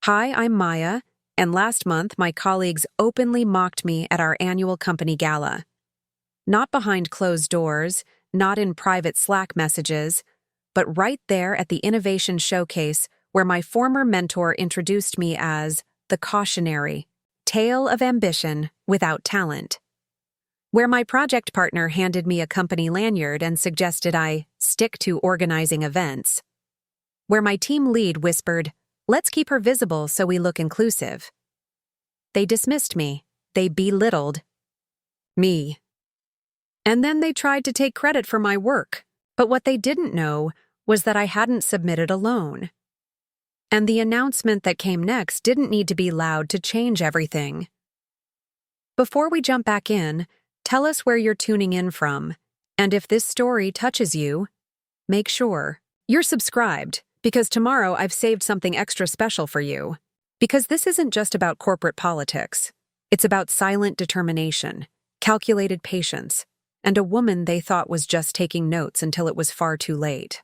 Hi, I'm Maya, and last month my colleagues openly mocked me at our annual company gala. Not behind closed doors, not in private Slack messages, but right there at the innovation showcase where my former mentor introduced me as the cautionary, tale of ambition without talent. Where my project partner handed me a company lanyard and suggested I stick to organizing events. Where my team lead whispered, "Let's keep her visible so we look inclusive." They dismissed me. They belittled me. And then they tried to take credit for my work. But what they didn't know was that I hadn't submitted alone. And the announcement that came next didn't need to be loud to change everything. Before we jump back in, tell us where you're tuning in from. And if this story touches you, make sure you're subscribed, because tomorrow I've saved something extra special for you. Because this isn't just about corporate politics. It's about silent determination, calculated patience, and a woman they thought was just taking notes until it was far too late.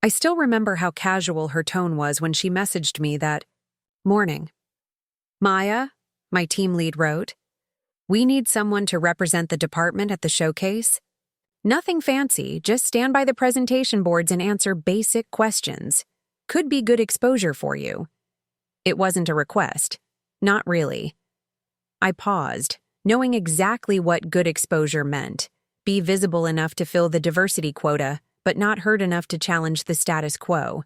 I still remember how casual her tone was when she messaged me that morning. "Maya," my team lead wrote, "we need someone to represent the department at the showcase. Nothing fancy, just stand by the presentation boards and answer basic questions. Could be good exposure for you." It wasn't a request. Not really. I paused, knowing exactly what good exposure meant. Be visible enough to fill the diversity quota, but not heard enough to challenge the status quo.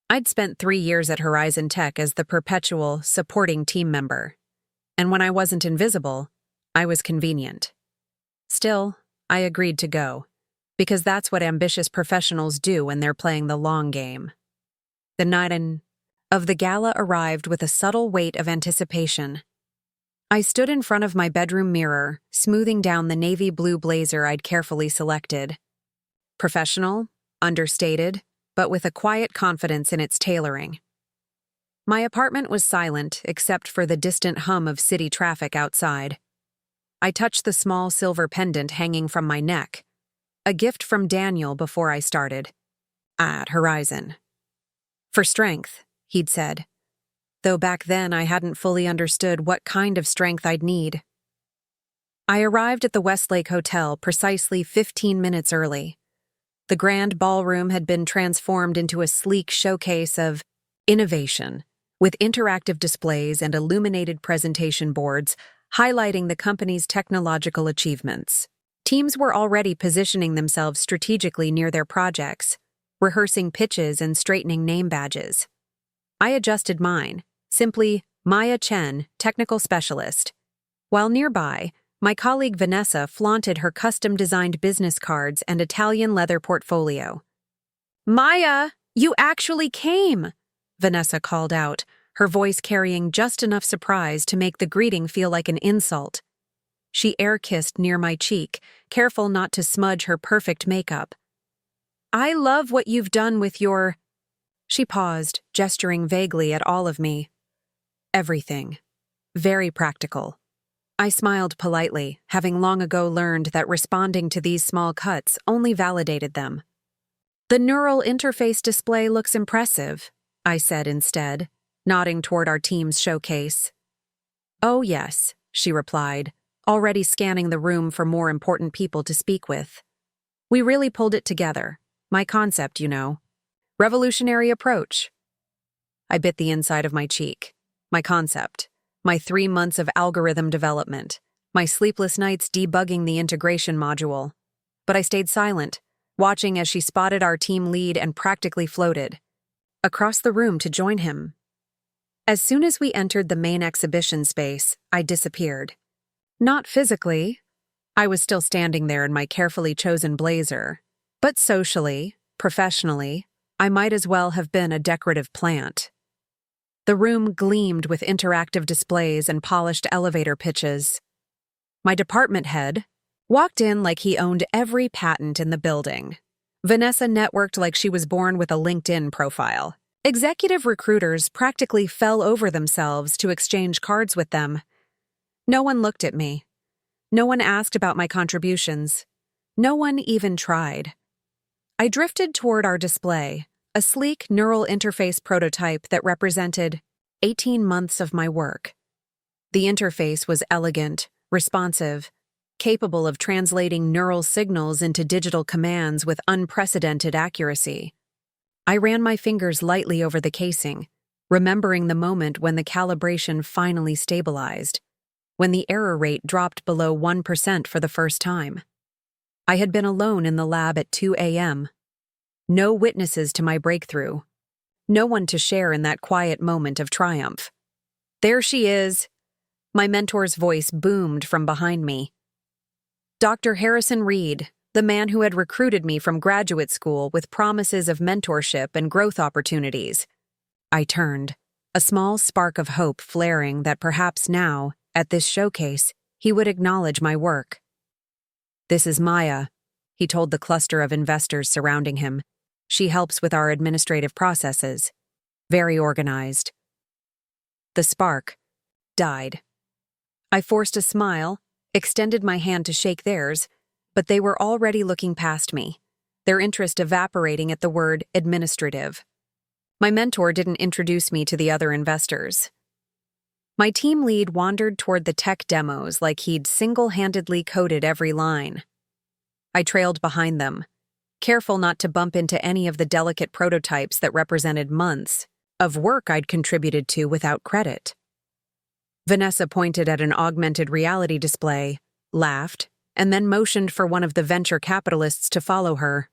I'd spent 3 years at Horizon Tech as the perpetual, supporting team member. And when I wasn't invisible, I was convenient. Still, I agreed to go, because that's what ambitious professionals do when they're playing the long game. The night of the gala arrived with a subtle weight of anticipation. I stood in front of my bedroom mirror, smoothing down the navy blue blazer I'd carefully selected. Professional, understated, but with a quiet confidence in its tailoring. My apartment was silent except for the distant hum of city traffic outside. I touched the small silver pendant hanging from my neck, a gift from Daniel before I started at Horizon. For strength, he'd said, though back then I hadn't fully understood what kind of strength I'd need. I arrived at the Westlake Hotel precisely 15 minutes early. The grand ballroom had been transformed into a sleek showcase of innovation, with interactive displays and illuminated presentation boards highlighting the company's technological achievements. Teams were already positioning themselves strategically near their projects, rehearsing pitches and straightening name badges. I adjusted mine, simply Maya Chen, technical specialist. While nearby, my colleague Vanessa flaunted her custom-designed business cards and Italian leather portfolio. "Maya, you actually came!" Vanessa called out, her voice carrying just enough surprise to make the greeting feel like an insult. She air-kissed near my cheek, careful not to smudge her perfect makeup. "I love what you've done with your—" She paused, gesturing vaguely at all of me. "Everything. Very practical." I smiled politely, having long ago learned that responding to these small cuts only validated them. "The neural interface display looks impressive," I said instead, nodding toward our team's showcase. "Oh yes," she replied, already scanning the room for more important people to speak with. "We really pulled it together. My concept, you know. Revolutionary approach." I bit the inside of my cheek. My concept. My 3 months of algorithm development. My sleepless nights debugging the integration module. But I stayed silent, watching as she spotted our team lead and practically floated across the room to join him. As soon as we entered the main exhibition space, I disappeared. Not physically. I was still standing there in my carefully chosen blazer. But socially, professionally, I might as well have been a decorative plant. The room gleamed with interactive displays and polished elevator pitches. My department head walked in like he owned every patent in the building. Vanessa networked like she was born with a LinkedIn profile. Executive recruiters practically fell over themselves to exchange cards with them. No one looked at me. No one asked about my contributions. No one even tried. I drifted toward our display, a sleek neural interface prototype that represented 18 months of my work. The interface was elegant, responsive, capable of translating neural signals into digital commands with unprecedented accuracy. I ran my fingers lightly over the casing, remembering the moment when the calibration finally stabilized, when the error rate dropped below 1% for the first time. I had been alone in the lab at 2 a.m. No witnesses to my breakthrough. No one to share in that quiet moment of triumph. "There she is!" My mentor's voice boomed from behind me. Dr. Harrison Reed, the man who had recruited me from graduate school with promises of mentorship and growth opportunities. I turned, a small spark of hope flaring that perhaps now, at this showcase, he would acknowledge my work. "This is Maya," he told the cluster of investors surrounding him. "She helps with our administrative processes. Very organized." The spark died. I forced a smile, extended my hand to shake theirs, but they were already looking past me, their interest evaporating at the word administrative. My mentor didn't introduce me to the other investors. My team lead wandered toward the tech demos like he'd single-handedly coded every line. I trailed behind them, careful not to bump into any of the delicate prototypes that represented months of work I'd contributed to without credit. Vanessa pointed at an augmented reality display, laughed, and then motioned for one of the venture capitalists to follow her.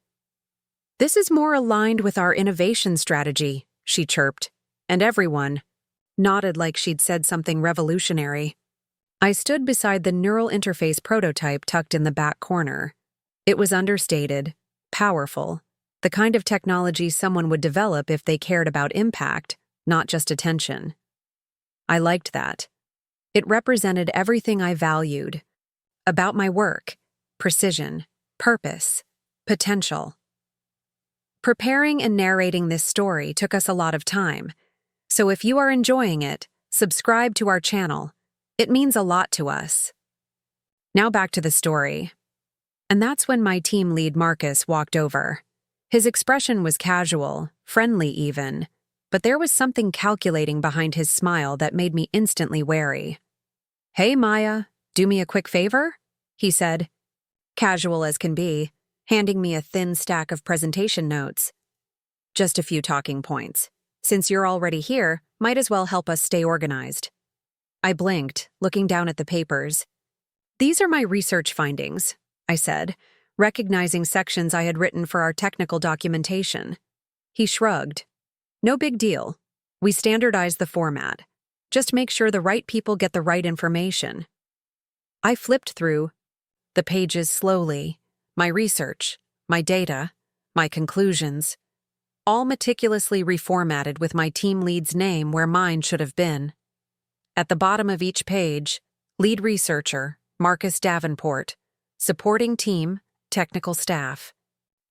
"This is more aligned with our innovation strategy," she chirped, and everyone nodded like she'd said something revolutionary. I stood beside the neural interface prototype tucked in the back corner. It was understated, powerful, the kind of technology someone would develop if they cared about impact, not just attention. I liked that. It represented everything I valued about my work: precision, purpose, potential. Preparing and narrating this story took us a lot of time, so if you are enjoying it, subscribe to our channel. It means a lot to us. Now back to the story. And that's when my team lead Marcus walked over. His expression was casual, friendly even, but there was something calculating behind his smile that made me instantly wary. "Hey, Maya, do me a quick favor?" he said, casual as can be, handing me a thin stack of presentation notes. "Just a few talking points. Since you're already here, might as well help us stay organized." I blinked, looking down at the papers. "These are my research findings," I said, recognizing sections I had written for our technical documentation. He shrugged. "No big deal. We standardized the format. Just make sure the right people get the right information." I flipped through the pages slowly, my research, my data, my conclusions, all meticulously reformatted with my team lead's name where mine should have been. At the bottom of each page, lead researcher, Marcus Davenport, supporting team, technical staff.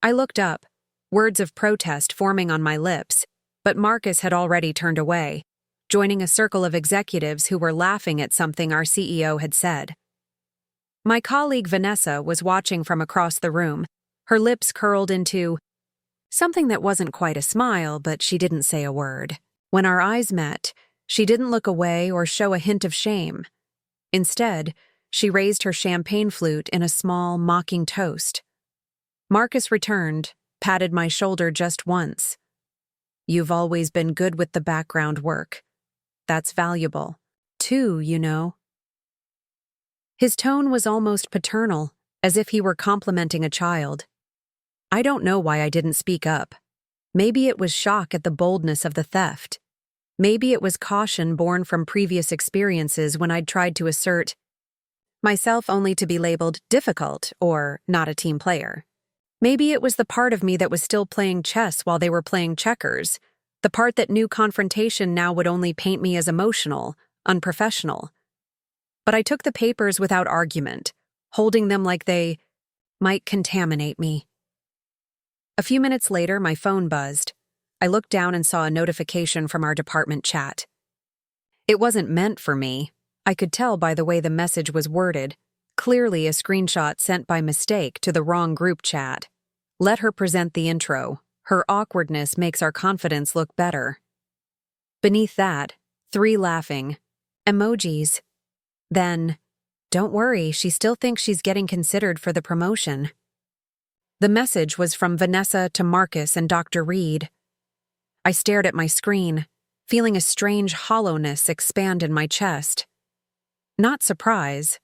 I looked up, words of protest forming on my lips, but Marcus had already turned away, joining a circle of executives who were laughing at something our CEO had said. My colleague Vanessa was watching from across the room, her lips curled into something that wasn't quite a smile, but she didn't say a word. When our eyes met, she didn't look away or show a hint of shame. Instead, she raised her champagne flute in a small, mocking toast. Marcus returned, patted my shoulder just once. "You've always been good with the background work. That's valuable, too, you know." His tone was almost paternal, as if he were complimenting a child. I don't know why I didn't speak up. Maybe it was shock at the boldness of the theft. Maybe it was caution born from previous experiences when I'd tried to assert myself only to be labeled difficult or not a team player. Maybe it was the part of me that was still playing chess while they were playing checkers, the part that knew confrontation now would only paint me as emotional, unprofessional. But I took the papers without argument, holding them like they might contaminate me. A few minutes later, my phone buzzed. I looked down and saw a notification from our department chat. It wasn't meant for me. I could tell by the way the message was worded, clearly a screenshot sent by mistake to the wrong group chat. "Let her present the intro," Her awkwardness makes our confidence look better. Beneath that, 3 laughing emojis. Then, don't worry, she still thinks she's getting considered for the promotion. The message was from Vanessa to Marcus and Dr. Reed. I stared at my screen, feeling a strange hollowness expand in my chest. Not surprise.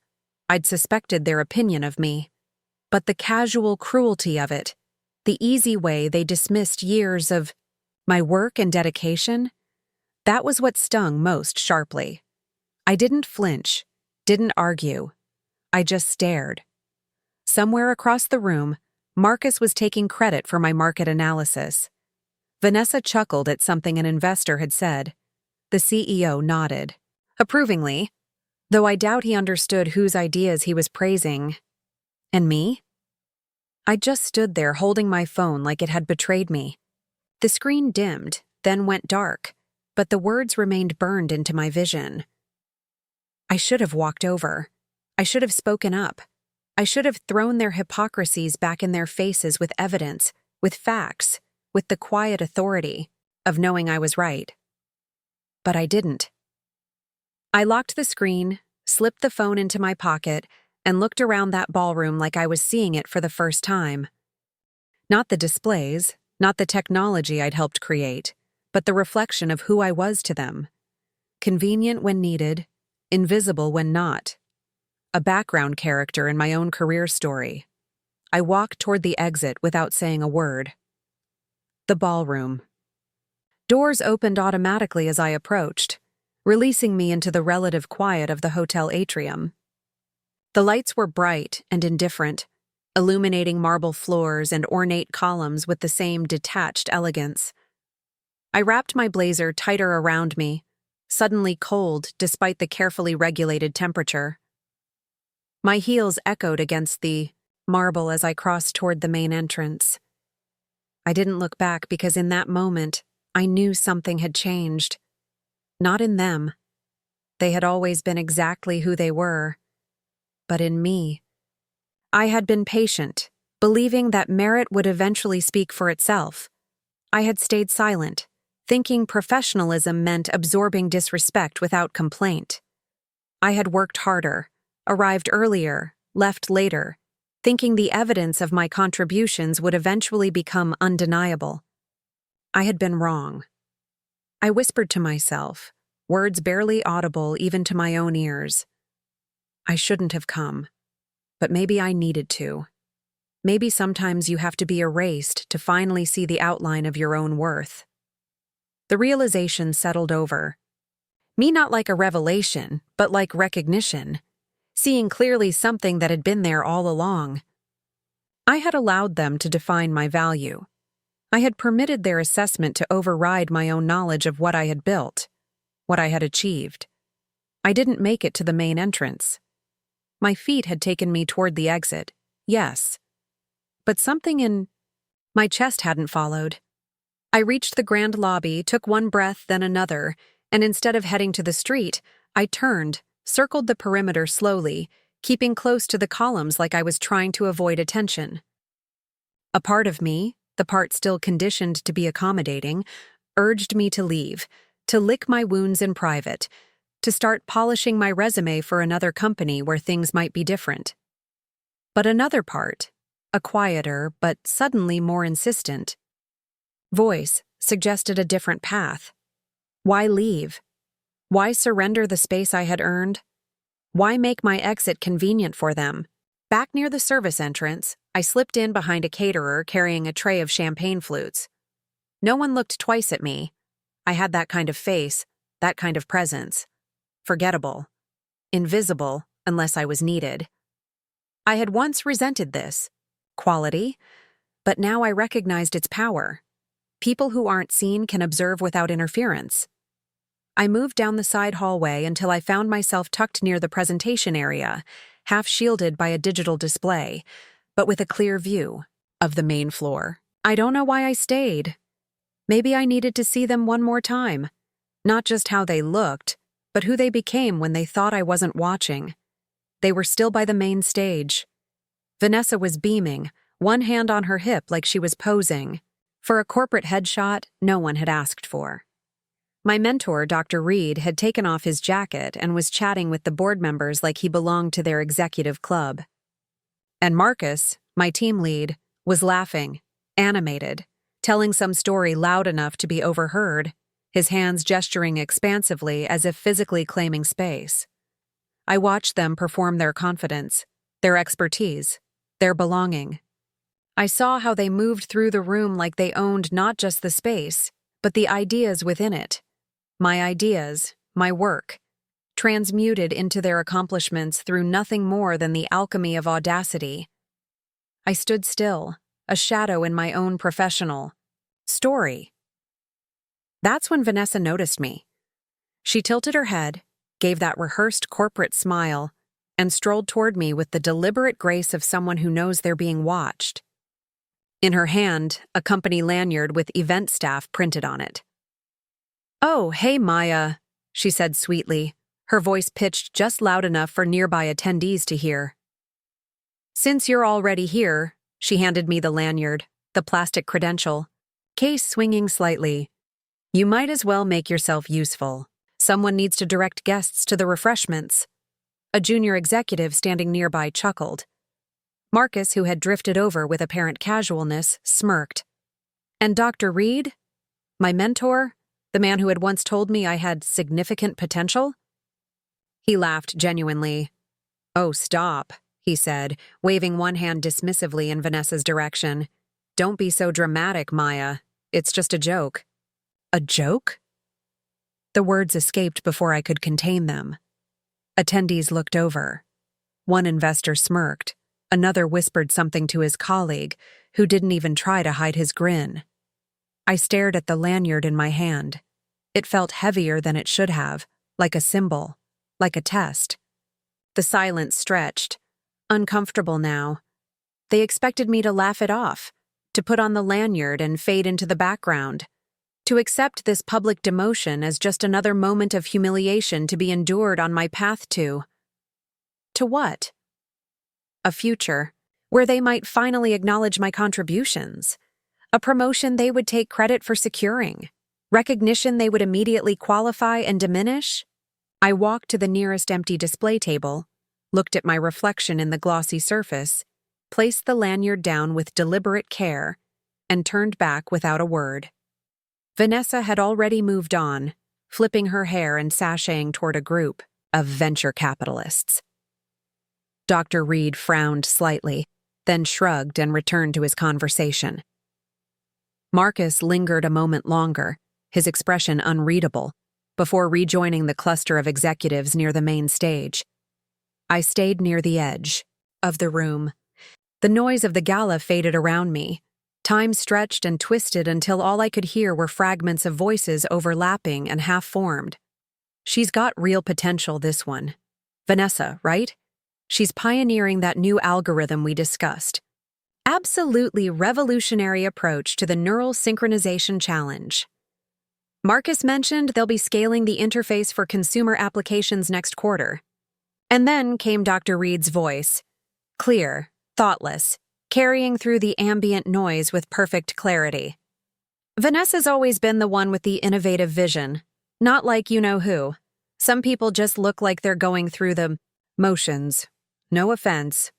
I'd suspected their opinion of me. But the casual cruelty of it, the easy way they dismissed years of my work and dedication, that was what stung most sharply. I didn't flinch, didn't argue. I just stared. Somewhere across the room, Marcus was taking credit for my market analysis. Vanessa chuckled at something an investor had said. The CEO nodded approvingly, though I doubt he understood whose ideas he was praising. And me? I just stood there holding my phone like it had betrayed me. The screen dimmed, then went dark, but the words remained burned into my vision. I should have walked over. I should have spoken up. I should have thrown their hypocrisies back in their faces with evidence, with facts, with the quiet authority of knowing I was right. But I didn't. I locked the screen, slipped the phone into my pocket, and looked around that ballroom like I was seeing it for the first time. Not the displays, not the technology I'd helped create, but the reflection of who I was to them. Convenient when needed, invisible when not. A background character in my own career story. I walked toward the exit without saying a word. The ballroom. Doors opened automatically as I approached, releasing me into the relative quiet of the hotel atrium. The lights were bright and indifferent, illuminating marble floors and ornate columns with the same detached elegance. I wrapped my blazer tighter around me, suddenly cold despite the carefully regulated temperature. My heels echoed against the marble as I crossed toward the main entrance. I didn't look back because in that moment, I knew something had changed. Not in them. They had always been exactly who they were. But in me. I had been patient, believing that merit would eventually speak for itself. I had stayed silent, thinking professionalism meant absorbing disrespect without complaint. I had worked harder, arrived earlier, left later, thinking the evidence of my contributions would eventually become undeniable. I had been wrong. I whispered to myself, words barely audible even to my own ears. I shouldn't have come, but maybe I needed to. Maybe sometimes you have to be erased to finally see the outline of your own worth. The realization settled over. Me not like a revelation, but like recognition. Seeing clearly something that had been there all along. I had allowed them to define my value. I had permitted their assessment to override my own knowledge of what I had built, what I had achieved. I didn't make it to the main entrance. My feet had taken me toward the exit, yes. But something in my chest hadn't followed. I reached the grand lobby, took one breath, then another, and instead of heading to the street, I turned, circled the perimeter slowly, keeping close to the columns like I was trying to avoid attention. A part of me, the part still conditioned to be accommodating, urged me to leave, to lick my wounds in private, to start polishing my resume for another company where things might be different. But another part, a quieter but suddenly more insistent voice, suggested a different path. Why leave? Why surrender the space I had earned? Why make my exit convenient for them? Back near the service entrance, I slipped in behind a caterer carrying a tray of champagne flutes. No one looked twice at me. I had that kind of face, that kind of presence. Forgettable. Invisible, unless I was needed. I had once resented this quality, but now I recognized its power. People who aren't seen can observe without interference. I moved down the side hallway until I found myself tucked near the presentation area, half shielded by a digital display, but with a clear view of the main floor. I don't know why I stayed. Maybe I needed to see them one more time. Not just how they looked, but who they became when they thought I wasn't watching. They were still by the main stage. Vanessa was beaming, one hand on her hip like she was posing. for a corporate headshot no one had asked for. My mentor, Dr. Reed, had taken off his jacket and was chatting with the board members like he belonged to their executive club. And Marcus, my team lead, was laughing, animated, telling some story loud enough to be overheard, his hands gesturing expansively as if physically claiming space. I watched them perform their confidence, their expertise, their belonging. I saw how they moved through the room like they owned not just the space, but the ideas within it. My ideas, my work, transmuted into their accomplishments through nothing more than the alchemy of audacity. I stood still, a shadow in my own professional story. That's when Vanessa noticed me. She tilted her head, gave that rehearsed corporate smile, and strolled toward me with the deliberate grace of someone who knows they're being watched. In her hand, a company lanyard with event staff printed on it. "Oh, hey, Maya," she said sweetly, her voice pitched just loud enough for nearby attendees to hear. "Since you're already here," she handed me the lanyard, the plastic credential, case swinging slightly. "You might as well make yourself useful. Someone needs to direct guests to the refreshments." A junior executive standing nearby chuckled. Marcus, who had drifted over with apparent casualness, smirked. And Dr. Reed? My mentor? The man who had once told me I had significant potential? He laughed genuinely. "Oh, stop," he said, waving one hand dismissively in Vanessa's direction. "Don't be so dramatic, Maya. It's just a joke." "A joke?" The words escaped before I could contain them. Attendees looked over. One investor smirked. Another whispered something to his colleague, who didn't even try to hide his grin. I stared at the lanyard in my hand. It felt heavier than it should have, like a symbol, like a test. The silence stretched, uncomfortable now. They expected me to laugh it off, to put on the lanyard and fade into the background, to accept this public demotion as just another moment of humiliation to be endured on my path to what? A future where they might finally acknowledge my contributions, a promotion they would take credit for securing, recognition they would immediately qualify and diminish. I walked to the nearest empty display table, looked at my reflection in the glossy surface, placed the lanyard down with deliberate care, and turned back without a word. Vanessa had already moved on, flipping her hair and sashaying toward a group of venture capitalists. Dr. Reed frowned slightly, then shrugged and returned to his conversation. Marcus lingered a moment longer, his expression unreadable, before rejoining the cluster of executives near the main stage. I stayed near the edge of the room. The noise of the gala faded around me. Time stretched and twisted until all I could hear were fragments of voices overlapping and half-formed. She's got real potential, this one. Vanessa, right? She's pioneering that new algorithm we discussed. Absolutely revolutionary approach to the neural synchronization challenge. Marcus mentioned they'll be scaling the interface for consumer applications next quarter. And then came Dr. Reed's voice. Clear, thoughtless, carrying through the ambient noise with perfect clarity. Vanessa's always been the one with the innovative vision. Not like you-know-who. Some people just look like they're going through the motions. No offense.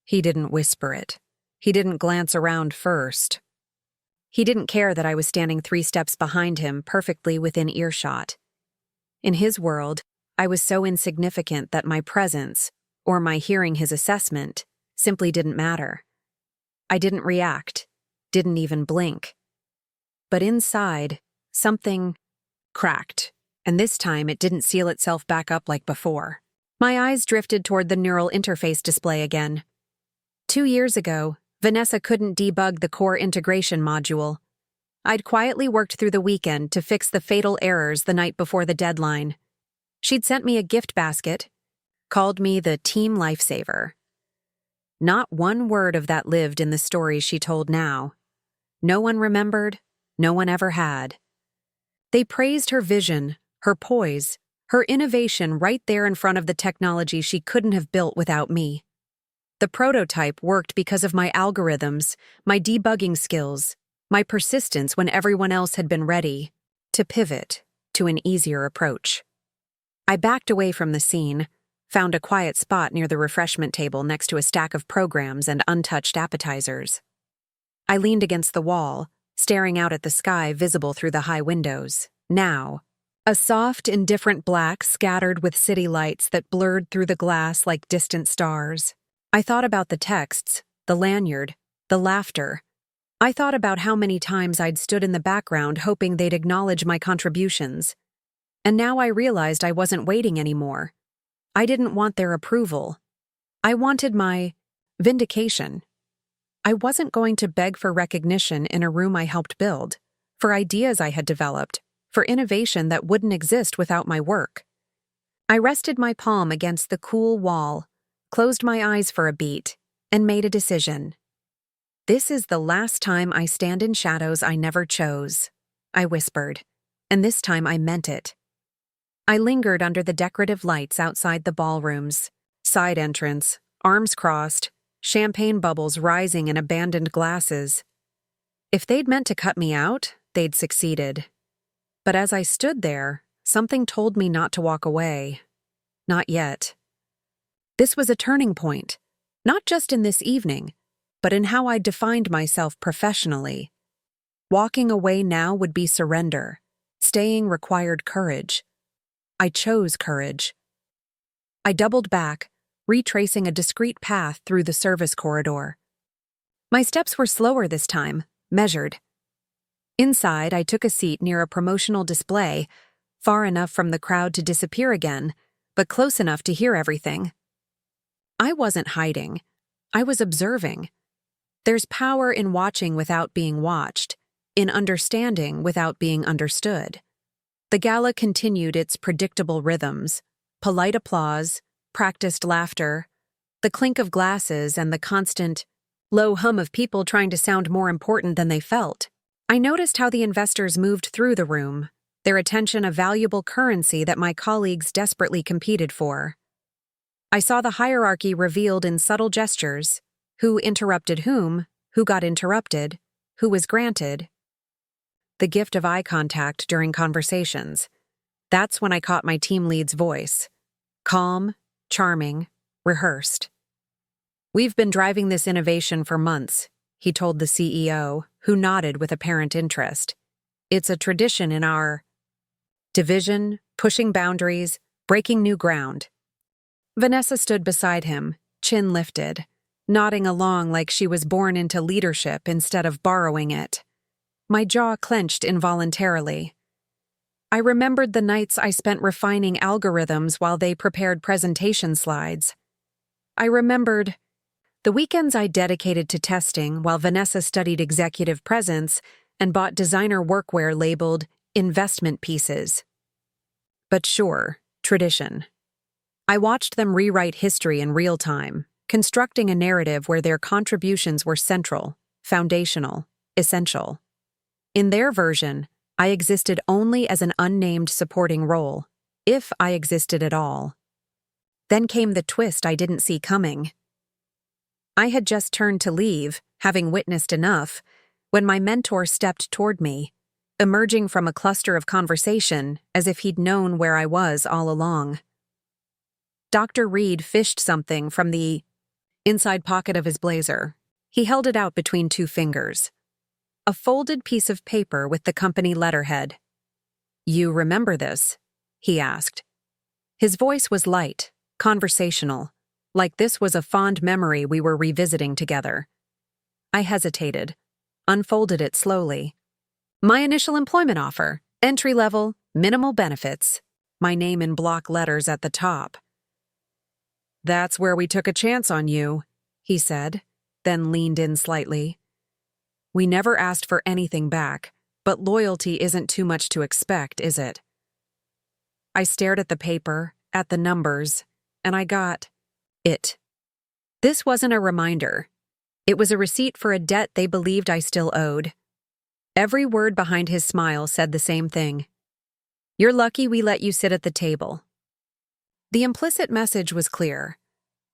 He didn't whisper it. He didn't glance around first. He didn't care that I was standing 3 steps behind him, perfectly within earshot. In his world, I was so insignificant that my presence, or my hearing his assessment, simply didn't matter. I didn't react, didn't even blink. But inside, something cracked, and this time it didn't seal itself back up like before. My eyes drifted toward the neural interface display again. 2 years ago, Vanessa couldn't debug the core integration module. I'd quietly worked through the weekend to fix the fatal errors the night before the deadline. She'd sent me a gift basket, called me the team lifesaver. Not one word of that lived in the stories she told now. No one remembered, no one ever had. They praised her vision, her poise, her innovation right there in front of the technology she couldn't have built without me. The prototype worked because of my algorithms, my debugging skills, my persistence when everyone else had been ready, to pivot to an easier approach. I backed away from the scene, found a quiet spot near the refreshment table next to a stack of programs and untouched appetizers. I leaned against the wall, staring out at the sky visible through the high windows. Now, a soft, indifferent black scattered with city lights that blurred through the glass like distant stars. I thought about the texts, the lanyard, the laughter. I thought about how many times I'd stood in the background hoping they'd acknowledge my contributions. And now I realized I wasn't waiting anymore. I didn't want their approval. I wanted my vindication. I wasn't going to beg for recognition in a room I helped build, for ideas I had developed, for innovation that wouldn't exist without my work. I rested my palm against the cool wall, closed my eyes for a beat, and made a decision. This is the last time I stand in shadows I never chose, I whispered, and this time I meant it. I lingered under the decorative lights outside the ballroom's side entrance, arms crossed, champagne bubbles rising in abandoned glasses. If they'd meant to cut me out, they'd succeeded. But as I stood there, something told me not to walk away. Not yet. This was a turning point, not just in this evening, but in how I defined myself professionally. Walking away now would be surrender. Staying required courage. I chose courage. I doubled back, retracing a discreet path through the service corridor. My steps were slower this time, measured. Inside, I took a seat near a promotional display, far enough from the crowd to disappear again, but close enough to hear everything. I wasn't hiding. I was observing. There's power in watching without being watched, in understanding without being understood. The gala continued its predictable rhythms, polite applause, practiced laughter, the clink of glasses, and the constant, low hum of people trying to sound more important than they felt. I noticed how the investors moved through the room, their attention a valuable currency that my colleagues desperately competed for. I saw the hierarchy revealed in subtle gestures, who interrupted whom, who got interrupted, who was granted. The gift of eye contact during conversations. That's when I caught my team lead's voice. Calm, charming, rehearsed. "We've been driving this innovation for months," he told the CEO, who nodded with apparent interest. "It's a tradition in our division, pushing boundaries, breaking new ground." Vanessa stood beside him, chin lifted, nodding along like she was born into leadership instead of borrowing it. My jaw clenched involuntarily. I remembered the nights I spent refining algorithms while they prepared presentation slides. I remembered the weekends I dedicated to testing while Vanessa studied executive presence and bought designer workwear labeled investment pieces. But sure, tradition. I watched them rewrite history in real time, constructing a narrative where their contributions were central, foundational, essential. In their version, I existed only as an unnamed supporting role, if I existed at all. Then came the twist I didn't see coming. I had just turned to leave, having witnessed enough, when my mentor stepped toward me, emerging from a cluster of conversation as if he'd known where I was all along. Dr. Reed fished something from the inside pocket of his blazer. He held it out between two fingers. A folded piece of paper with the company letterhead. "You remember this?" he asked. His voice was light, conversational, like this was a fond memory we were revisiting together. I hesitated, unfolded it slowly. "My initial employment offer, entry level, minimal benefits," my name in block letters at the top. "That's where we took a chance on you," he said, then leaned in slightly. "We never asked for anything back, but loyalty isn't too much to expect, is it?" I stared at the paper, at the numbers, and I got it. This wasn't a reminder. It was a receipt for a debt they believed I still owed. Every word behind his smile said the same thing. "You're lucky we let you sit at the table." The implicit message was clear.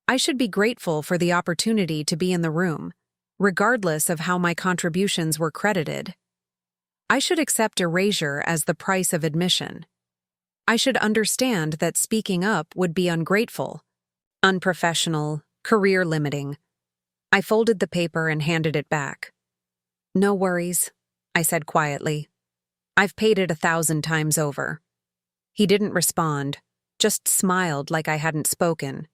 I should be grateful for the opportunity to be in the room, regardless of how my contributions were credited. I should accept erasure as the price of admission. I should understand that speaking up would be ungrateful, unprofessional, career-limiting. I folded the paper and handed it back. "No worries," I said quietly. "I've paid it 1,000 times over." He didn't respond, just smiled like I hadn't spoken,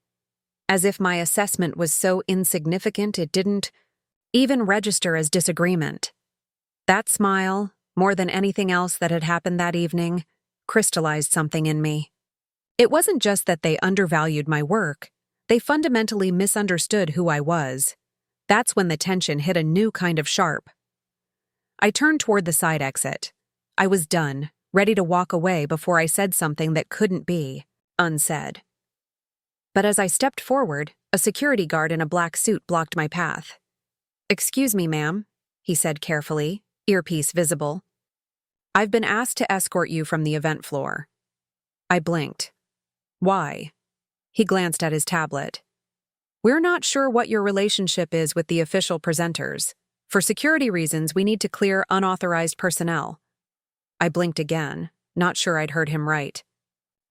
as if my assessment was so insignificant it didn't even register as disagreement. That smile, more than anything else that had happened that evening, crystallized something in me. It wasn't just that they undervalued my work, they fundamentally misunderstood who I was. That's when the tension hit a new kind of sharp. I turned toward the side exit. I was done, ready to walk away before I said something that couldn't be unsaid. But as I stepped forward, a security guard in a black suit blocked my path. "Excuse me, ma'am," he said carefully, earpiece visible. "I've been asked to escort you from the event floor." I blinked. "Why?" He glanced at his tablet. "We're not sure what your relationship is with the official presenters. For security reasons, we need to clear unauthorized personnel." I blinked again, not sure I'd heard him right.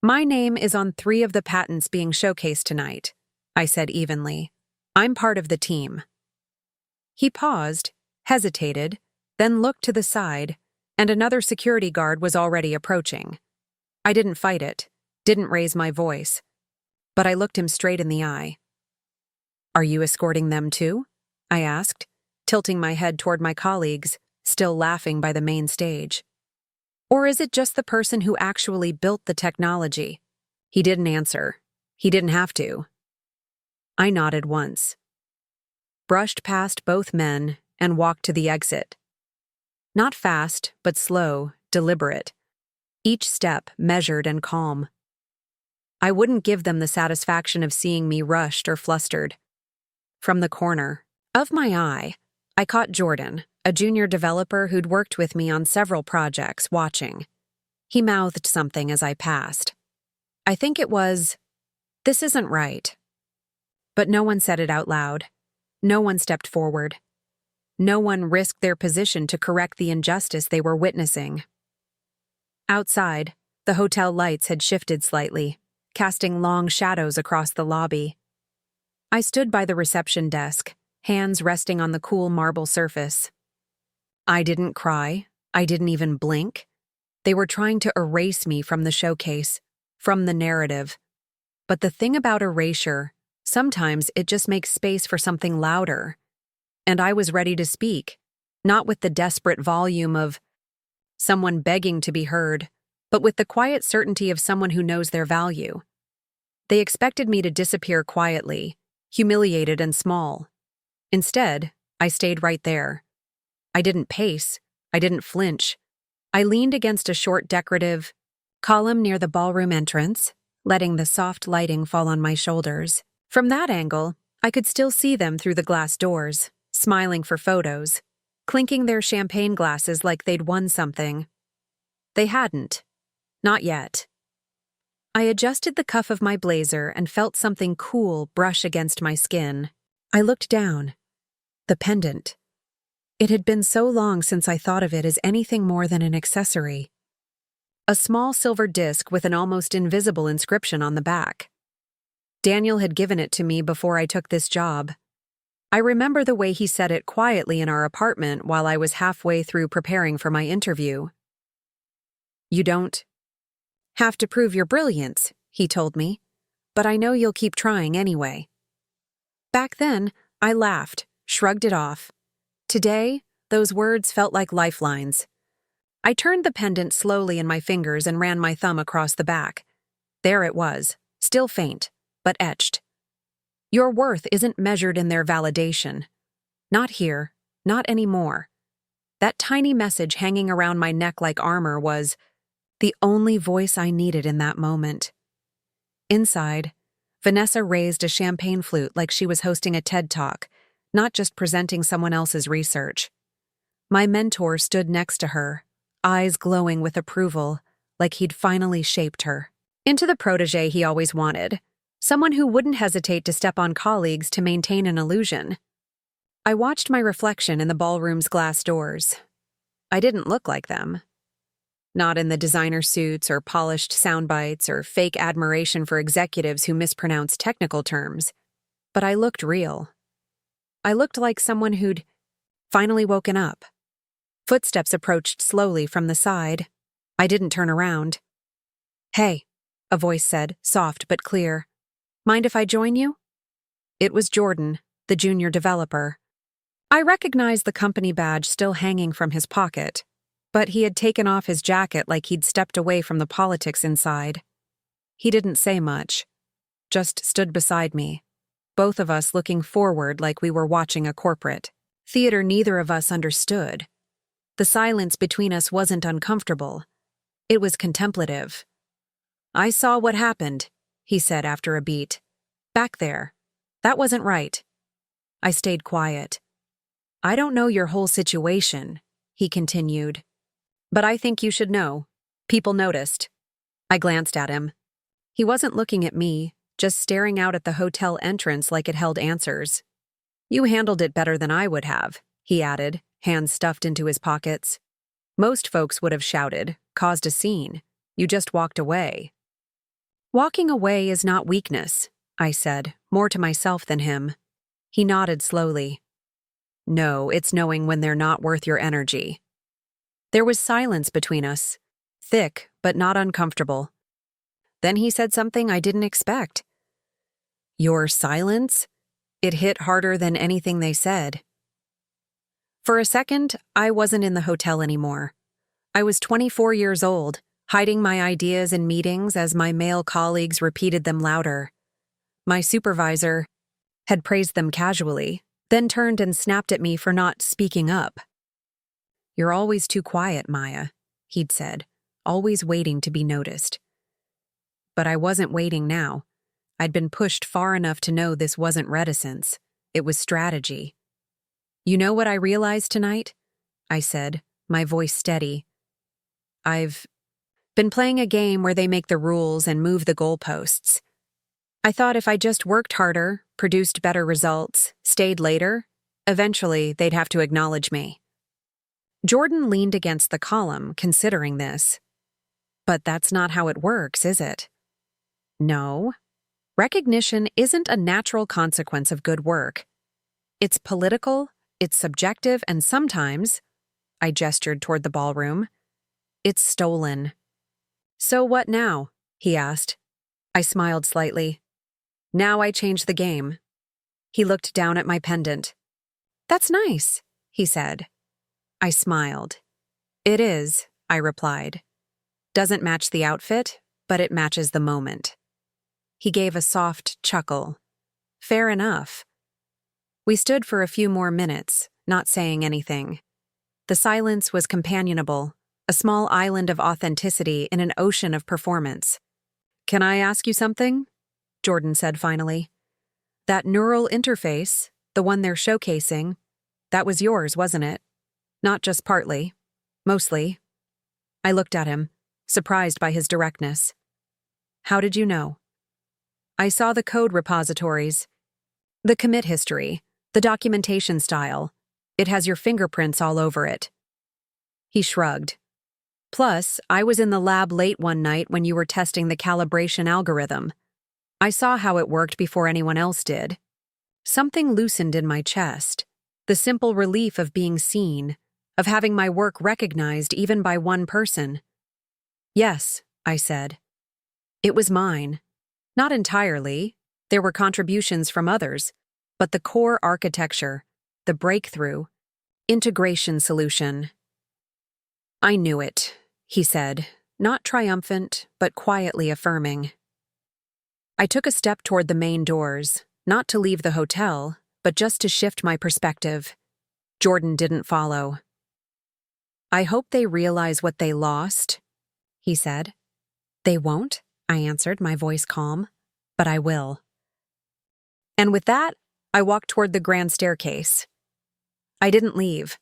"My name is on 3 of the patents being showcased tonight," I said evenly. "I'm part of the team." He paused, hesitated, then looked to the side, and another security guard was already approaching. I didn't fight it, didn't raise my voice, but I looked him straight in the eye. "Are you escorting them too?" I asked, tilting my head toward my colleagues, still laughing by the main stage. "Or is it just the person who actually built the technology?" He didn't answer. He didn't have to. I nodded once, brushed past both men, and walked to the exit. Not fast, but slow, deliberate. Each step measured and calm. I wouldn't give them the satisfaction of seeing me rushed or flustered. From the corner of my eye, I caught Jordan, a junior developer who'd worked with me on several projects, watching. He mouthed something as I passed. I think it was, "This isn't right." But no one said it out loud. No one stepped forward. No one risked their position to correct the injustice they were witnessing. Outside, the hotel lights had shifted slightly, casting long shadows across the lobby. I stood by the reception desk, hands resting on the cool marble surface. I didn't cry. I didn't even blink. They were trying to erase me from the showcase, from the narrative. But the thing about erasure, sometimes it just makes space for something louder. And I was ready to speak, not with the desperate volume of someone begging to be heard, but with the quiet certainty of someone who knows their value. They expected me to disappear quietly, humiliated and small. Instead, I stayed right there. I didn't pace. I didn't flinch. I leaned against a short decorative column near the ballroom entrance, letting the soft lighting fall on my shoulders. From that angle, I could still see them through the glass doors, smiling for photos, clinking their champagne glasses like they'd won something. They hadn't. Not yet. I adjusted the cuff of my blazer and felt something cool brush against my skin. I looked down. The pendant. It had been so long since I thought of it as anything more than an accessory. A small silver disc with an almost invisible inscription on the back. Daniel had given it to me before I took this job. I remember the way he said it quietly in our apartment while I was halfway through preparing for my interview. "You don't have to prove your brilliance," he told me, "but I know you'll keep trying anyway." Back then, I laughed, shrugged it off. Today, those words felt like lifelines. I turned the pendant slowly in my fingers and ran my thumb across the back. There it was, still faint, but etched. Your worth isn't measured in their validation. Not here, not anymore. That tiny message hanging around my neck like armor was the only voice I needed in that moment. Inside, Vanessa raised a champagne flute like she was hosting a TED Talk, not just presenting someone else's research. My mentor stood next to her, eyes glowing with approval, like he'd finally shaped her into the protege he always wanted, someone who wouldn't hesitate to step on colleagues to maintain an illusion. I watched my reflection in the ballroom's glass doors. I didn't look like them. Not in the designer suits or polished sound bites or fake admiration for executives who mispronounce technical terms, but I looked real. I looked like someone who'd finally woken up. Footsteps approached slowly from the side. I didn't turn around. "Hey," a voice said, soft but clear. "Mind if I join you?" It was Jordan, the junior developer. I recognized the company badge still hanging from his pocket, but he had taken off his jacket like he'd stepped away from the politics inside. He didn't say much, just stood beside me, both of us looking forward like we were watching a corporate theater neither of us understood. The silence between us wasn't uncomfortable. It was contemplative. "I saw what happened," he said after a beat. "Back there. That wasn't right." I stayed quiet. "I don't know your whole situation," he continued, "but I think you should know. People noticed." I glanced at him. He wasn't looking at me, just staring out at the hotel entrance like it held answers. "You handled it better than I would have," he added, hands stuffed into his pockets. "Most folks would have shouted, caused a scene. You just walked away." "Walking away is not weakness," I said, more to myself than him. He nodded slowly. "No, it's knowing when they're not worth your energy." There was silence between us, thick but not uncomfortable. Then he said something I didn't expect. "Your silence?" It hit harder than anything they said. For a second, I wasn't in the hotel anymore. I was 24 years old, hiding my ideas in meetings as my male colleagues repeated them louder. My supervisor had praised them casually, then turned and snapped at me for not speaking up. "You're always too quiet, Maya," he'd said, always waiting to be noticed. But I wasn't waiting now. I'd been pushed far enough to know this wasn't reticence. It was strategy. "You know what I realized tonight?" I said, my voice steady. "I've been playing a game where they make the rules and move the goalposts. I thought if I just worked harder, produced better results, stayed later, eventually they'd have to acknowledge me." Jordan leaned against the column, considering this. "But that's not how it works, is it?" "No. Recognition isn't a natural consequence of good work. It's political, it's subjective, and sometimes," I gestured toward the ballroom, "it's stolen." "So what now?" he asked. I smiled slightly. "Now I change the game." He looked down at my pendant. "That's nice," he said. I smiled. "It is," I replied. "Doesn't match the outfit, but it matches the moment." He gave a soft chuckle. "Fair enough." We stood for a few more minutes, not saying anything. The silence was companionable, a small island of authenticity in an ocean of performance. "Can I ask you something?" Jordan said finally. "That neural interface, the one they're showcasing, that was yours, wasn't it? Not just partly. Mostly." I looked at him, surprised by his directness. "How did you know?" "I saw the code repositories, the commit history, the documentation style. It has your fingerprints all over it." He shrugged. "Plus, I was in the lab late one night when you were testing the calibration algorithm. I saw how it worked before anyone else did." Something loosened in my chest, the simple relief of being seen, of having my work recognized even by one person. "Yes," I said. "It was mine. Not entirely. There were contributions from others, but the core architecture, the breakthrough, integration solution." "I knew it," he said, not triumphant, but quietly affirming. I took a step toward the main doors, not to leave the hotel, but just to shift my perspective. Jordan didn't follow. "I hope they realize what they lost," he said. "They won't," I answered, my voice calm, "but I will." And with that, I walked toward the grand staircase. I didn't leave.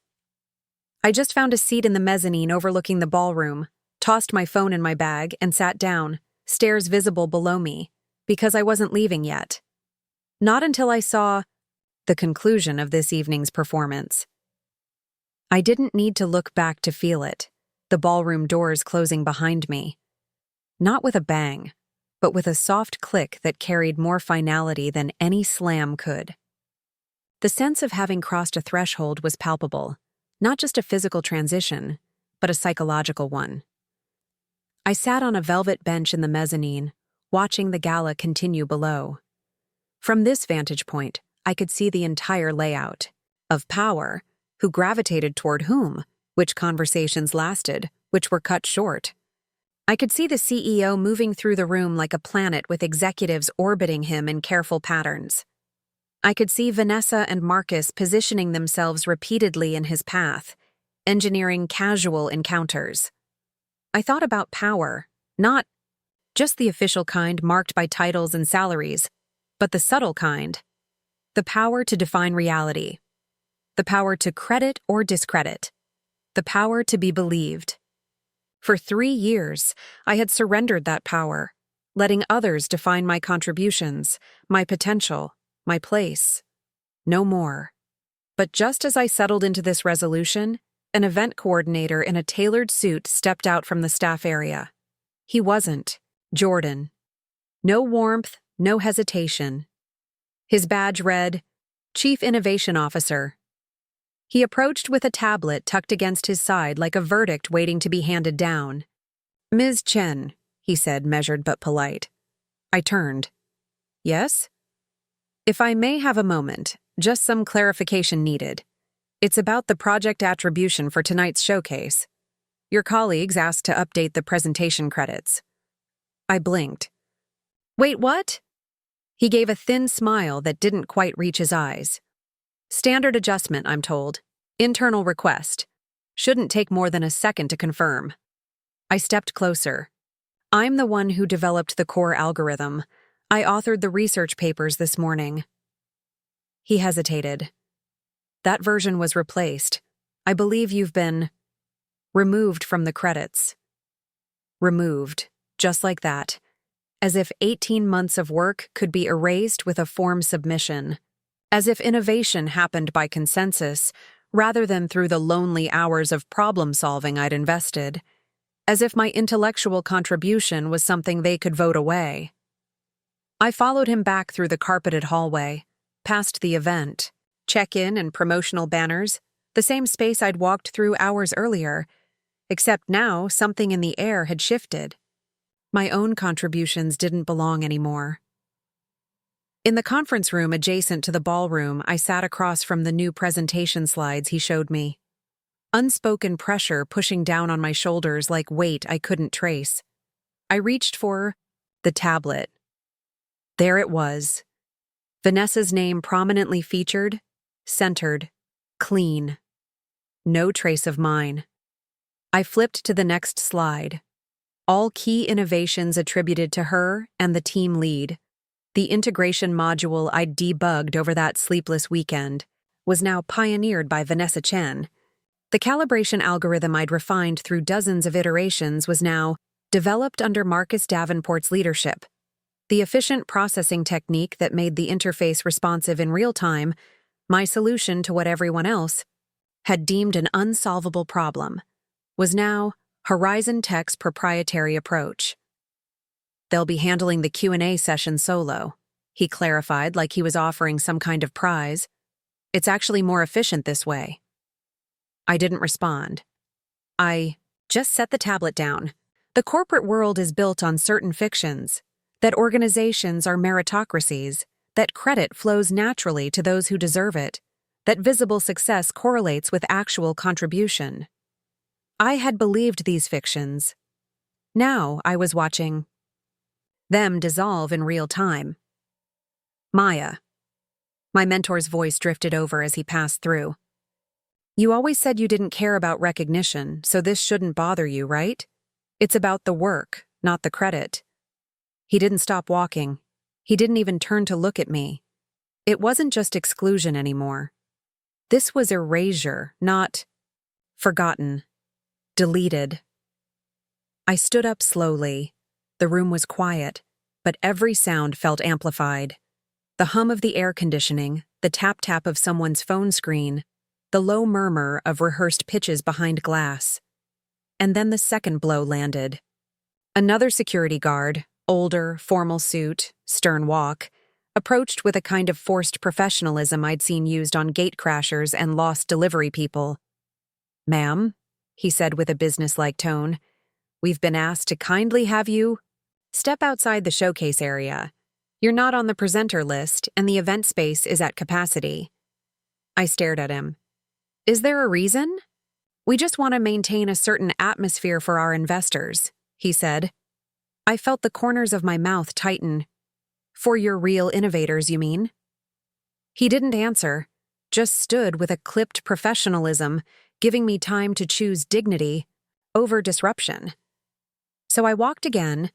I just found a seat in the mezzanine overlooking the ballroom, tossed my phone in my bag, and sat down, stairs visible below me, because I wasn't leaving yet. Not until I saw the conclusion of this evening's performance. I didn't need to look back to feel it, the ballroom doors closing behind me. Not with a bang, but with a soft click that carried more finality than any slam could. The sense of having crossed a threshold was palpable, not just a physical transition, but a psychological one. I sat on a velvet bench in the mezzanine, watching the gala continue below. From this vantage point, I could see the entire layout of power, who gravitated toward whom, which conversations lasted, which were cut short. I could see the CEO moving through the room like a planet with executives orbiting him in careful patterns. I could see Vanessa and Marcus positioning themselves repeatedly in his path, engineering casual encounters. I thought about power, not just the official kind marked by titles and salaries, but the subtle kind. The power to define reality. The power to credit or discredit. The power to be believed. For 3 years, I had surrendered that power, letting others define my contributions, my potential, my place. No more. But just as I settled into this resolution, an event coordinator in a tailored suit stepped out from the staff area. He wasn't Jordan. No warmth, no hesitation. His badge read, Chief Innovation Officer. He approached with a tablet tucked against his side like a verdict waiting to be handed down. Ms. Chen, he said, measured but polite. I turned. Yes? If I may have a moment, just some clarification needed. It's about the project attribution for tonight's showcase. Your colleagues asked to update the presentation credits. I blinked. Wait, what? He gave a thin smile that didn't quite reach his eyes. Standard adjustment, I'm told. Internal request. Shouldn't take more than a second to confirm. I stepped closer. I'm the one who developed the core algorithm. I authored the research papers this morning. He hesitated. That version was replaced. I believe you've been removed from the credits. Removed, just like that. As if 18 months of work could be erased with a form submission. As if innovation happened by consensus, rather than through the lonely hours of problem-solving I'd invested. As if my intellectual contribution was something they could vote away. I followed him back through the carpeted hallway, past the event, check-in and promotional banners, the same space I'd walked through hours earlier, except now something in the air had shifted. My own contributions didn't belong anymore. In the conference room adjacent to the ballroom, I sat across from the new presentation slides he showed me. Unspoken pressure pushing down on my shoulders like weight I couldn't trace. I reached for the tablet. There it was. Vanessa's name prominently featured, centered, clean. No trace of mine. I flipped to the next slide. All key innovations attributed to her and the team lead. The integration module I'd debugged over that sleepless weekend was now pioneered by Vanessa Chen. The calibration algorithm I'd refined through dozens of iterations was now developed under Marcus Davenport's leadership. The efficient processing technique that made the interface responsive in real time, my solution to what everyone else had deemed an unsolvable problem, was now Horizon Tech's proprietary approach. They'll be handling the Q&A session solo, he clarified like he was offering some kind of prize. It's actually more efficient this way. I didn't respond. I just set the tablet down. The corporate world is built on certain fictions, that organizations are meritocracies, that credit flows naturally to those who deserve it, that visible success correlates with actual contribution. I had believed these fictions. Now I was watching them dissolve in real time. Maya. My mentor's voice drifted over as he passed through. You always said you didn't care about recognition, so this shouldn't bother you, right? It's about the work, not the credit. He didn't stop walking. He didn't even turn to look at me. It wasn't just exclusion anymore. This was erasure, not forgotten, deleted. I stood up slowly. The room was quiet, but every sound felt amplified. The hum of the air conditioning, the tap-tap of someone's phone screen, the low murmur of rehearsed pitches behind glass. And then the second blow landed. Another security guard, older, formal suit, stern walk, approached with a kind of forced professionalism I'd seen used on gatecrashers and lost delivery people. "Ma'am," he said with a businesslike tone, "we've been asked to kindly have you step outside the showcase area. You're not on the presenter list, and the event space is at capacity." I stared at him. "Is there a reason?" "We just want to maintain a certain atmosphere for our investors," he said. I felt the corners of my mouth tighten. "For your real innovators, you mean?" He didn't answer, just stood with a clipped professionalism, giving me time to choose dignity over disruption. So I walked again,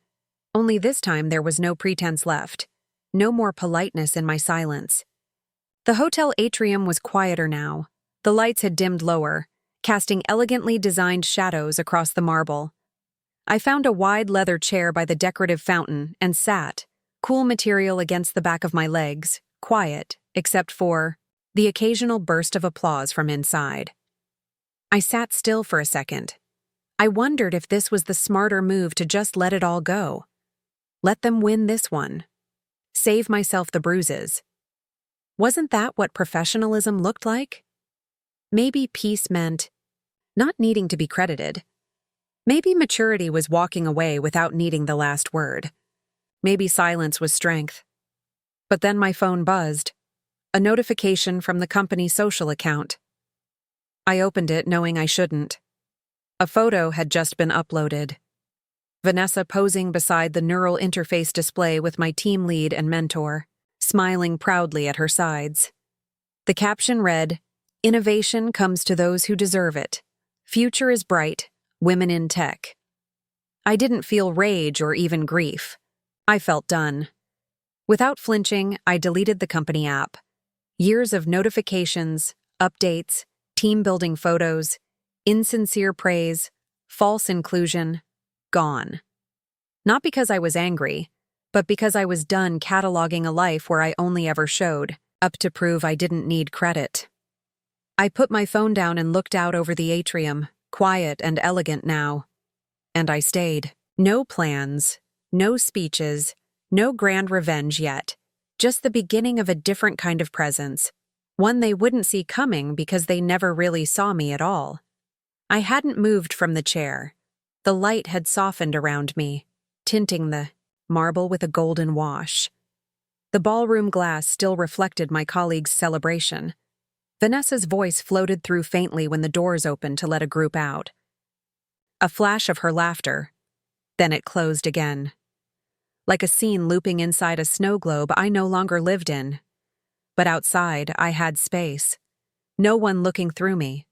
only this time there was no pretense left, no more politeness in my silence. The hotel atrium was quieter now. The lights had dimmed lower, casting elegantly designed shadows across the marble. I found a wide leather chair by the decorative fountain and sat, cool material against the back of my legs, quiet, except for the occasional burst of applause from inside. I sat still for a second. I wondered if this was the smarter move to just let it all go. Let them win this one. Save myself the bruises. Wasn't that what professionalism looked like? Maybe peace meant not needing to be credited. Maybe maturity was walking away without needing the last word. Maybe silence was strength. But then my phone buzzed. A notification from the company's social account. I opened it knowing I shouldn't. A photo had just been uploaded. Vanessa posing beside the neural interface display with my team lead and mentor, smiling proudly at her sides. The caption read, "Innovation comes to those who deserve it. Future is bright, women in tech." I didn't feel rage or even grief. I felt done. Without flinching, I deleted the company app. Years of notifications, updates, team-building photos, insincere praise, false inclusion, gone. Not because I was angry, but because I was done cataloging a life where I only ever showed up to prove I didn't need credit. I put my phone down and looked out over the atrium, quiet and elegant now. And I stayed. No plans, no speeches, no grand revenge yet. Just the beginning of a different kind of presence. One they wouldn't see coming because they never really saw me at all. I hadn't moved from the chair. The light had softened around me, tinting the marble with a golden wash. The ballroom glass still reflected my colleagues' celebration. Vanessa's voice floated through faintly when the doors opened to let a group out. A flash of her laughter. Then it closed again. Like a scene looping inside a snow globe I no longer lived in. But outside, I had space. No one looking through me.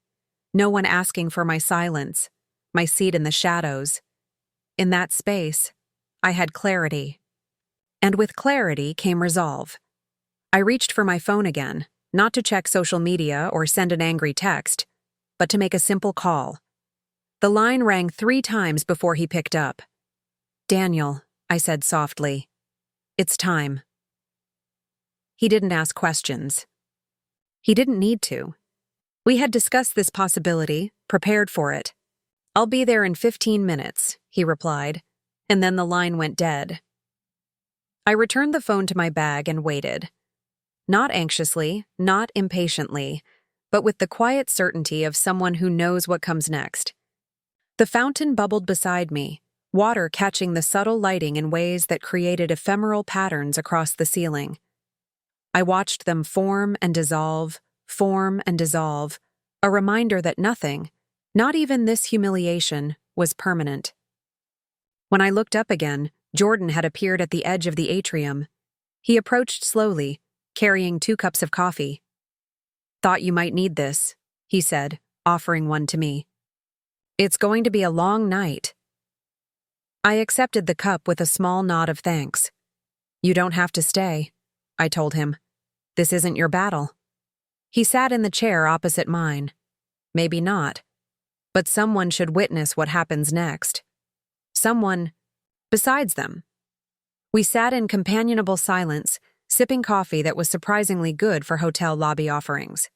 No one asking for my silence, my seat in the shadows. In that space, I had clarity. And with clarity came resolve. I reached for my phone again, not to check social media or send an angry text, but to make a simple call. The line rang 3 times before he picked up. "Daniel," I said softly, "it's time." He didn't ask questions. He didn't need to. We had discussed this possibility, prepared for it. "I'll be there in 15 minutes, he replied, and then the line went dead. I returned the phone to my bag and waited. Not anxiously, not impatiently, but with the quiet certainty of someone who knows what comes next. The fountain bubbled beside me, water catching the subtle lighting in ways that created ephemeral patterns across the ceiling. I watched them form and dissolve, a reminder that nothing, not even this humiliation, was permanent. When I looked up again, Jordan had appeared at the edge of the atrium. He approached slowly, carrying 2 cups of coffee. "Thought you might need this," he said, offering one to me. "It's going to be a long night." I accepted the cup with a small nod of thanks. "You don't have to stay," I told him. "This isn't your battle." He sat in the chair opposite mine. Maybe not. But someone should witness what happens next. Someone besides them. We sat in companionable silence, sipping coffee that was surprisingly good for hotel lobby offerings.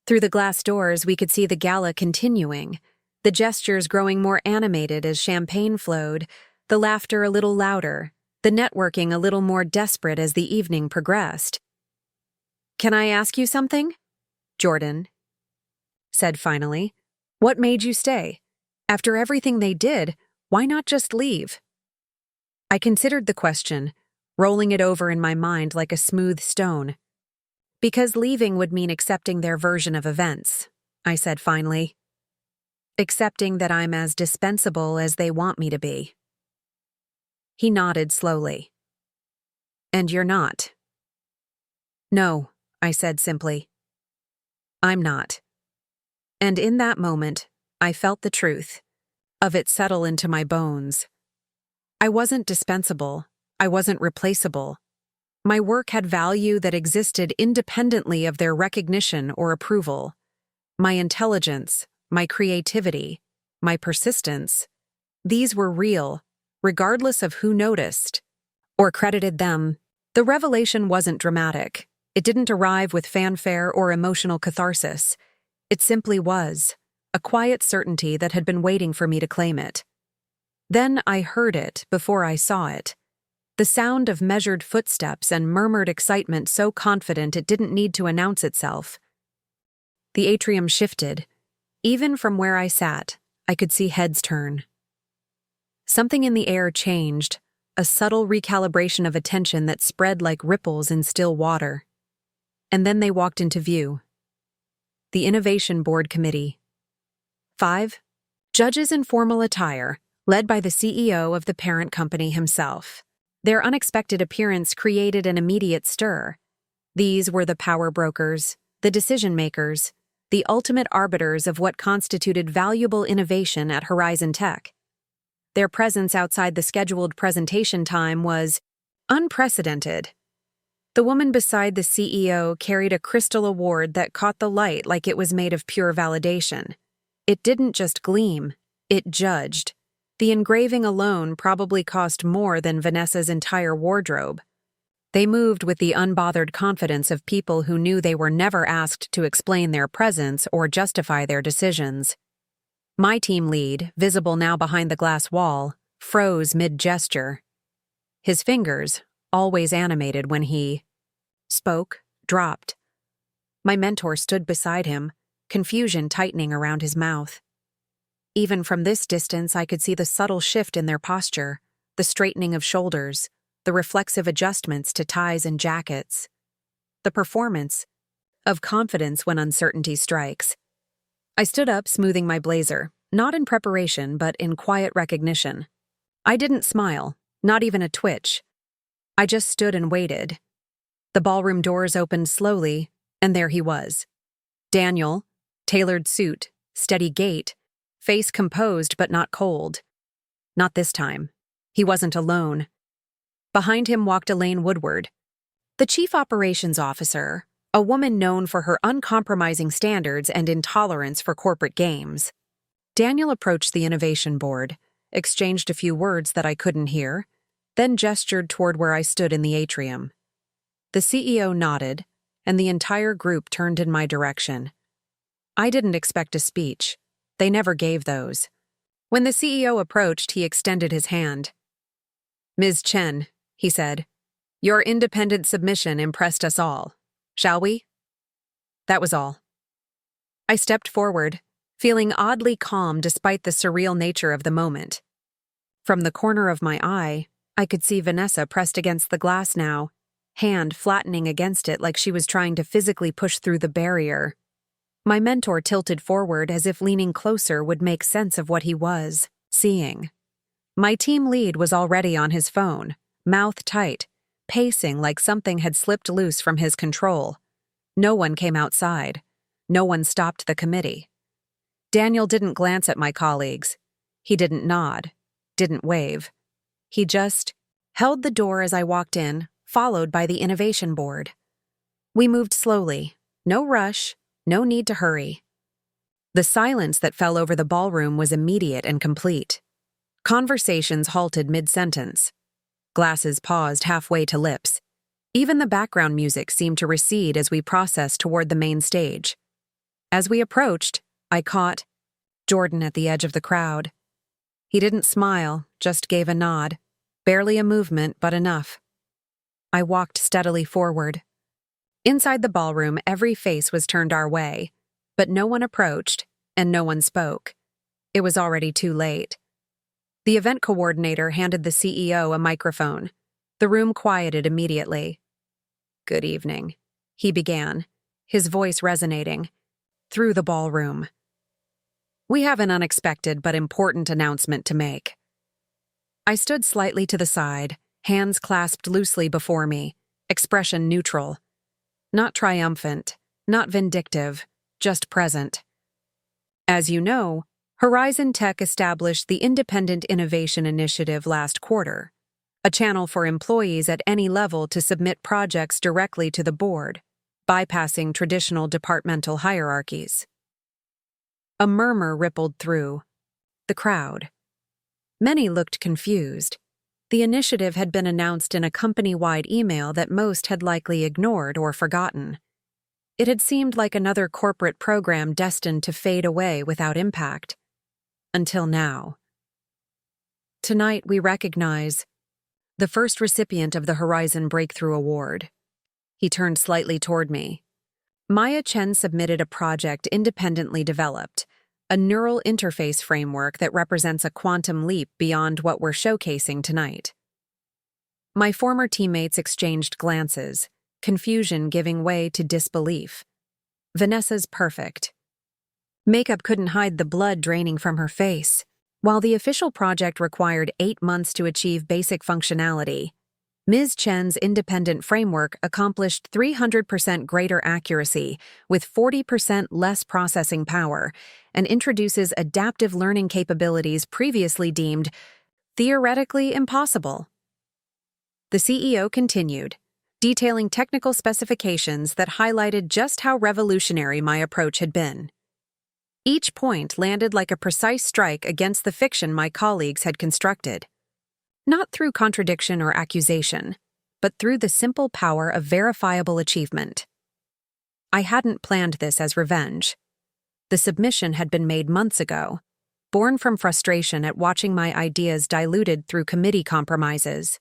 Through the glass doors, we could see the gala continuing, the gestures growing more animated as champagne flowed, the laughter a little louder, the networking a little more desperate as the evening progressed. "Can I ask you something?" Jordan said finally. "What made you stay? After everything they did, why not just leave?" I considered the question, rolling it over in my mind like a smooth stone. "Because leaving would mean accepting their version of events," I said finally. "Accepting that I'm as dispensable as they want me to be." He nodded slowly. "And you're not?" "No," I said simply. "I'm not." And in that moment, I felt the truth of it settle into my bones. I wasn't dispensable. I wasn't replaceable. My work had value that existed independently of their recognition or approval. My intelligence, my creativity, my persistence, these were real, regardless of who noticed or credited them. The revelation wasn't dramatic. It didn't arrive with fanfare or emotional catharsis. It simply was, a quiet certainty that had been waiting for me to claim it. Then I heard it before I saw it. The sound of measured footsteps and murmured excitement so confident it didn't need to announce itself. The atrium shifted. Even from where I sat, I could see heads turn. Something in the air changed, a subtle recalibration of attention that spread like ripples in still water. And then they walked into view. The Innovation Board Committee. 5. Judges in formal attire, led by the CEO of the parent company himself. Their unexpected appearance created an immediate stir. These were the power brokers, the decision-makers, the ultimate arbiters of what constituted valuable innovation at Horizon Tech. Their presence outside the scheduled presentation time was unprecedented. The woman beside the CEO carried a crystal award that caught the light like it was made of pure validation. It didn't just gleam, it judged. The engraving alone probably cost more than Vanessa's entire wardrobe. They moved with the unbothered confidence of people who knew they were never asked to explain their presence or justify their decisions. My team lead, visible now behind the glass wall, froze mid-gesture. His fingers, always animated when he spoke, dropped. My mentor stood beside him, confusion tightening around his mouth. Even from this distance, I could see the subtle shift in their posture, the straightening of shoulders, the reflexive adjustments to ties and jackets. The performance of confidence when uncertainty strikes. I stood up, smoothing my blazer, not in preparation, but in quiet recognition. I didn't smile, not even a twitch. I just stood and waited. The ballroom doors opened slowly, and there he was. Daniel, tailored suit, steady gait, face composed but not cold. Not this time. He wasn't alone. Behind him walked Elaine Woodward, the chief operations officer, a woman known for her uncompromising standards and intolerance for corporate games. Daniel approached the innovation board, exchanged a few words that I couldn't hear, then gestured toward where I stood in the atrium. The CEO nodded, and the entire group turned in my direction. I didn't expect a speech. They never gave those. When the CEO approached, he extended his hand. "Ms. Chen," he said, "your independent submission impressed us all. Shall we?" That was all. I stepped forward, feeling oddly calm despite the surreal nature of the moment. From the corner of my eye, I could see Vanessa pressed against the glass now, hand flattening against it like she was trying to physically push through the barrier. My mentor tilted forward as if leaning closer would make sense of what he was seeing. My team lead was already on his phone, mouth tight, pacing like something had slipped loose from his control. No one came outside. No one stopped the committee. Daniel didn't glance at my colleagues. He didn't nod, didn't wave. He just held the door as I walked in, followed by the innovation board. We moved slowly, no rush, no need to hurry. The silence that fell over the ballroom was immediate and complete. Conversations halted mid-sentence. Glasses paused halfway to lips. Even the background music seemed to recede as we processed toward the main stage. As we approached, I caught Jordan at the edge of the crowd. He didn't smile, just gave a nod. Barely a movement, but enough. I walked steadily forward. Inside the ballroom, every face was turned our way, but no one approached, and no one spoke. It was already too late. The event coordinator handed the CEO a microphone. The room quieted immediately. "Good evening," he began, his voice resonating through the ballroom. "We have an unexpected but important announcement to make." I stood slightly to the side, hands clasped loosely before me, expression neutral. Not triumphant, not vindictive, just present. As you know, Horizon Tech established the Independent Innovation Initiative last quarter, a channel for employees at any level to submit projects directly to the board, bypassing traditional departmental hierarchies. A murmur rippled through the crowd. Many looked confused. The initiative had been announced in a company-wide email that most had likely ignored or forgotten. It had seemed like another corporate program destined to fade away without impact. Until now. Tonight we recognize the first recipient of the Horizon Breakthrough Award. He turned slightly toward me. Maya Chen submitted a project independently developed, a neural interface framework that represents a quantum leap beyond what we're showcasing tonight. My former teammates exchanged glances, confusion giving way to disbelief. Vanessa's perfect. Makeup couldn't hide the blood draining from her face. While the official project required 8 months to achieve basic functionality, Ms. Chen's independent framework accomplished 300% greater accuracy with 40% less processing power and introduces adaptive learning capabilities previously deemed theoretically impossible. The CEO continued, detailing technical specifications that highlighted just how revolutionary my approach had been. Each point landed like a precise strike against the fiction my colleagues had constructed. Not through contradiction or accusation, but through the simple power of verifiable achievement. I hadn't planned this as revenge. The submission had been made months ago, born from frustration at watching my ideas diluted through committee compromises.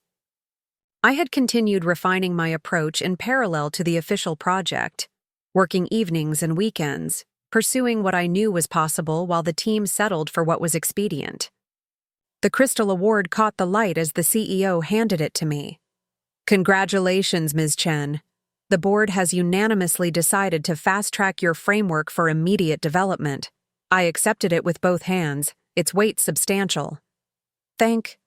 I had continued refining my approach in parallel to the official project, working evenings and weekends, pursuing what I knew was possible while the team settled for what was expedient. The Crystal Award caught the light as the CEO handed it to me. "Congratulations, Ms. Chen. The board has unanimously decided to fast-track your framework for immediate development. I accepted it with both hands, its weight substantial." "Thank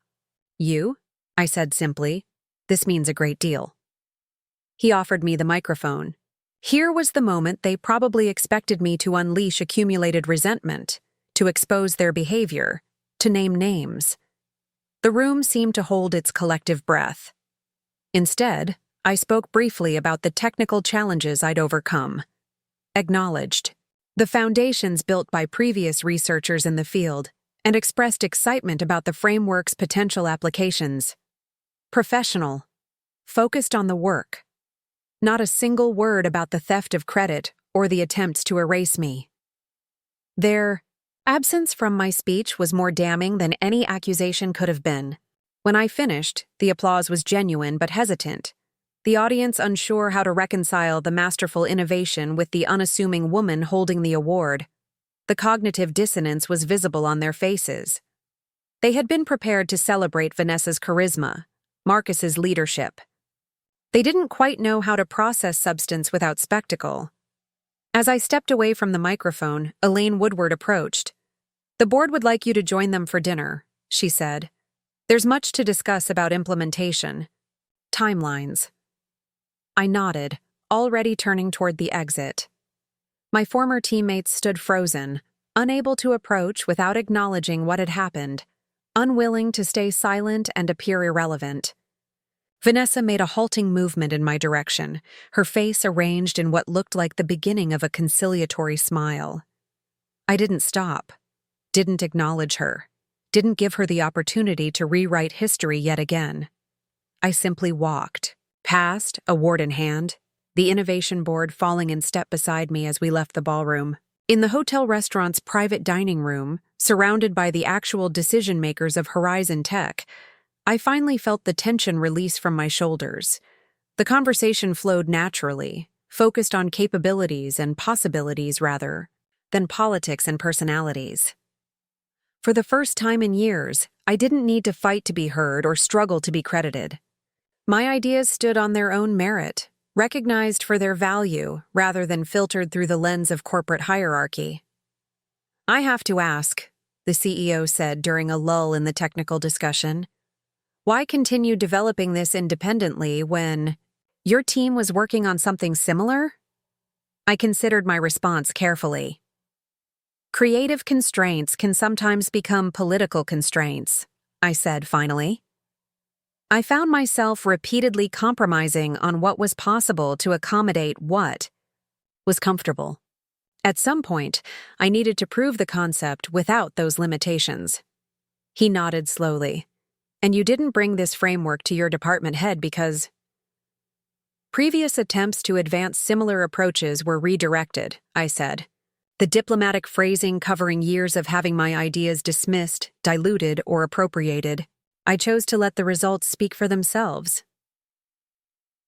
you," I said simply. "This means a great deal." He offered me the microphone. Here was the moment they probably expected me to unleash accumulated resentment, to expose their behavior, to name names. The room seemed to hold its collective breath. Instead, I spoke briefly about the technical challenges I'd overcome. Acknowledged the foundations built by previous researchers in the field, and expressed excitement about the framework's potential applications. Professional. Focused on the work. Not a single word about the theft of credit or the attempts to erase me. Their absence from my speech was more damning than any accusation could have been. When I finished, the applause was genuine but hesitant, the audience unsure how to reconcile the masterful innovation with the unassuming woman holding the award. The cognitive dissonance was visible on their faces. They had been prepared to celebrate Vanessa's charisma, Marcus's leadership. They didn't quite know how to process substance without spectacle. As I stepped away from the microphone, Elaine Woodward approached. "The board would like you to join them for dinner," she said. "There's much to discuss about implementation. Timelines." I nodded, already turning toward the exit. My former teammates stood frozen, unable to approach without acknowledging what had happened, unwilling to stay silent and appear irrelevant. Vanessa made a halting movement in my direction, her face arranged in what looked like the beginning of a conciliatory smile. I didn't stop, didn't acknowledge her, didn't give her the opportunity to rewrite history yet again. I simply walked, Passed, award in hand, the innovation board falling in step beside me as we left the ballroom. In the hotel restaurant's private dining room, surrounded by the actual decision-makers of Horizon Tech, I finally felt the tension release from my shoulders. The conversation flowed naturally, focused on capabilities and possibilities rather than politics and personalities. For the first time in years, I didn't need to fight to be heard or struggle to be credited. My ideas stood on their own merit, recognized for their value rather than filtered through the lens of corporate hierarchy. "I have to ask," the CEO said during a lull in the technical discussion, "why continue developing this independently when your team was working on something similar?" I considered my response carefully. "Creative constraints can sometimes become political constraints," I said finally. I found myself repeatedly compromising on what was possible to accommodate what was comfortable. At some point, I needed to prove the concept without those limitations. He nodded slowly. "And you didn't bring this framework to your department head because..." "Previous attempts to advance similar approaches were redirected," I said. The diplomatic phrasing covering years of having my ideas dismissed, diluted, or appropriated. I chose to let the results speak for themselves.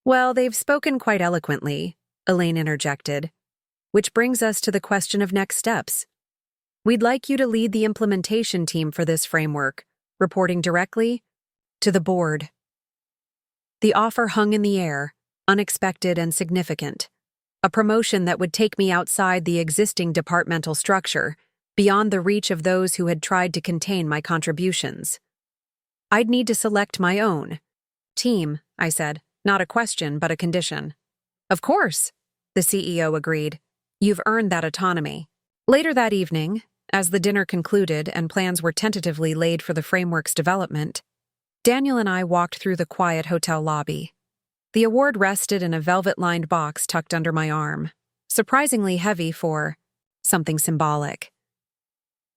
"Well, they've spoken quite eloquently," Elaine interjected, "which brings us to the question of next steps. We'd like you to lead the implementation team for this framework, reporting directly to the board." The offer hung in the air, unexpected and significant. A promotion that would take me outside the existing departmental structure, beyond the reach of those who had tried to contain my contributions. I'd need to select my own team, I said, not a question, but a condition. "Of course," the CEO agreed. "You've earned that autonomy." Later that evening, as the dinner concluded and plans were tentatively laid for the framework's development, Daniel and I walked through the quiet hotel lobby. The award rested in a velvet-lined box tucked under my arm, surprisingly heavy for something symbolic.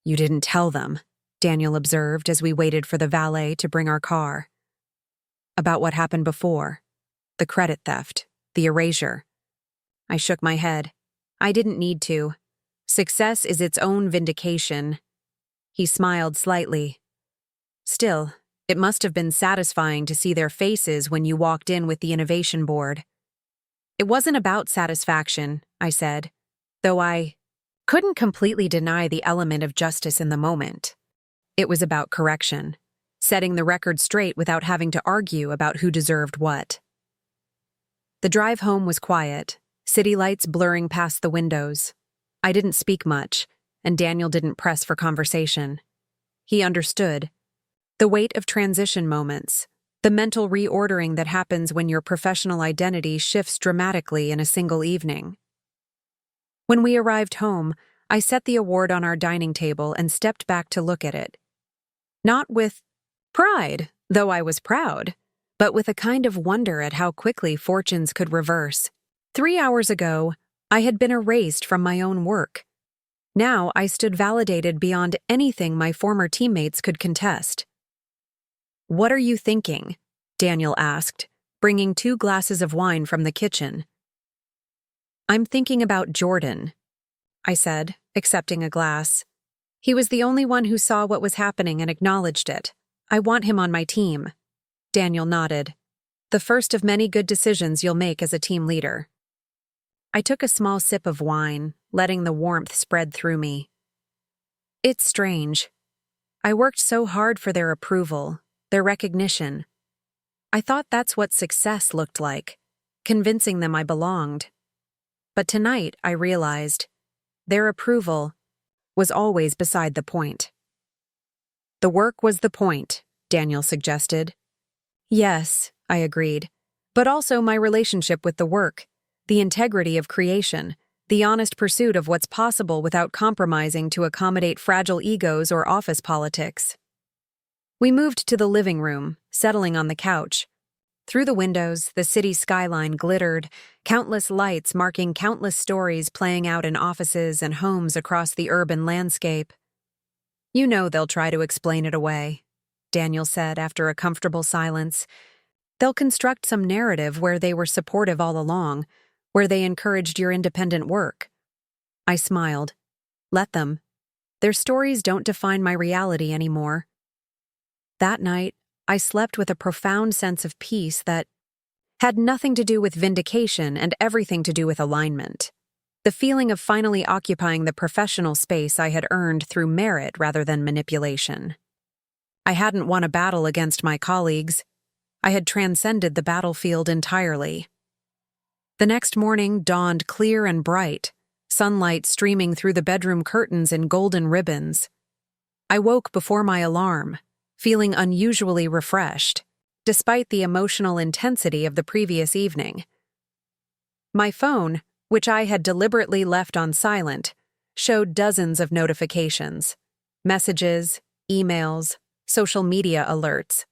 "You didn't tell them," Daniel observed as we waited for the valet to bring our car. "About what happened before, the credit theft, the erasure." I shook my head. "I didn't need to. Success is its own vindication." He smiled slightly. "Still, it must have been satisfying to see their faces when you walked in with the innovation board." "It wasn't about satisfaction," I said, though I couldn't completely deny the element of justice in the moment. It was about correction, setting the record straight without having to argue about who deserved what. The drive home was quiet, city lights blurring past the windows. I didn't speak much, and Daniel didn't press for conversation. He understood. The weight of transition moments, the mental reordering that happens when your professional identity shifts dramatically in a single evening. When we arrived home, I set the award on our dining table and stepped back to look at it. Not with pride, though I was proud, but with a kind of wonder at how quickly fortunes could reverse. 3 hours ago, I had been erased from my own work. Now I stood validated beyond anything my former teammates could contest. "What are you thinking?" Daniel asked, bringing 2 glasses of wine from the kitchen. "I'm thinking about Jordan," I said, accepting a glass. "He was the only one who saw what was happening and acknowledged it. I want him on my team." Daniel nodded. "The first of many good decisions you'll make as a team leader." I took a small sip of wine, letting the warmth spread through me. It's strange. I worked so hard for their approval, their recognition. I thought that's what success looked like, convincing them I belonged. But tonight I realized their approval was always beside the point. "The work was the point," Daniel suggested. "Yes," I agreed, "but also my relationship with the work, the integrity of creation, the honest pursuit of what's possible without compromising to accommodate fragile egos or office politics." We moved to the living room, settling on the couch. Through the windows, the city skyline glittered, countless lights marking countless stories playing out in offices and homes across the urban landscape. "You know they'll try to explain it away," Daniel said after a comfortable silence. They'll construct some narrative where they were supportive all along, where they encouraged your independent work. I smiled. Let them. Their stories don't define my reality anymore. That night, I slept with a profound sense of peace that had nothing to do with vindication and everything to do with alignment. The feeling of finally occupying the professional space I had earned through merit rather than manipulation. I hadn't won a battle against my colleagues. I had transcended the battlefield entirely. The next morning dawned clear and bright, sunlight streaming through the bedroom curtains in golden ribbons. I woke before my alarm, feeling unusually refreshed, despite the emotional intensity of the previous evening. My phone, which I had deliberately left on silent, showed dozens of notifications, messages, emails, social media alerts.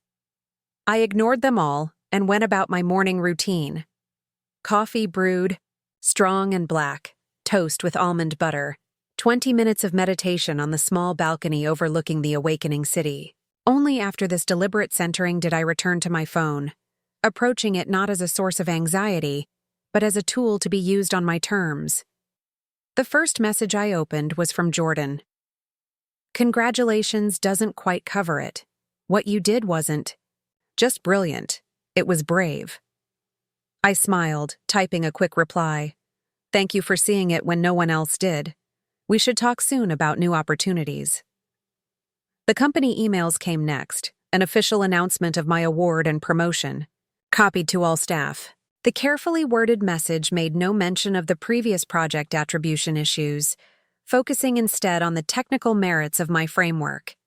I ignored them all and went about my morning routine. Coffee brewed, strong and black, toast with almond butter, 20 minutes of meditation on the small balcony overlooking the awakening city. Only after this deliberate centering did I return to my phone, approaching it not as a source of anxiety, but as a tool to be used on my terms. The first message I opened was from Jordan. Congratulations doesn't quite cover it. What you did wasn't just brilliant, it was brave. I smiled, typing a quick reply. Thank you for seeing it when no one else did. We should talk soon about new opportunities. The company emails came next, an official announcement of my award and promotion, copied to all staff. The carefully worded message made no mention of the previous project attribution issues, focusing instead on the technical merits of my framework.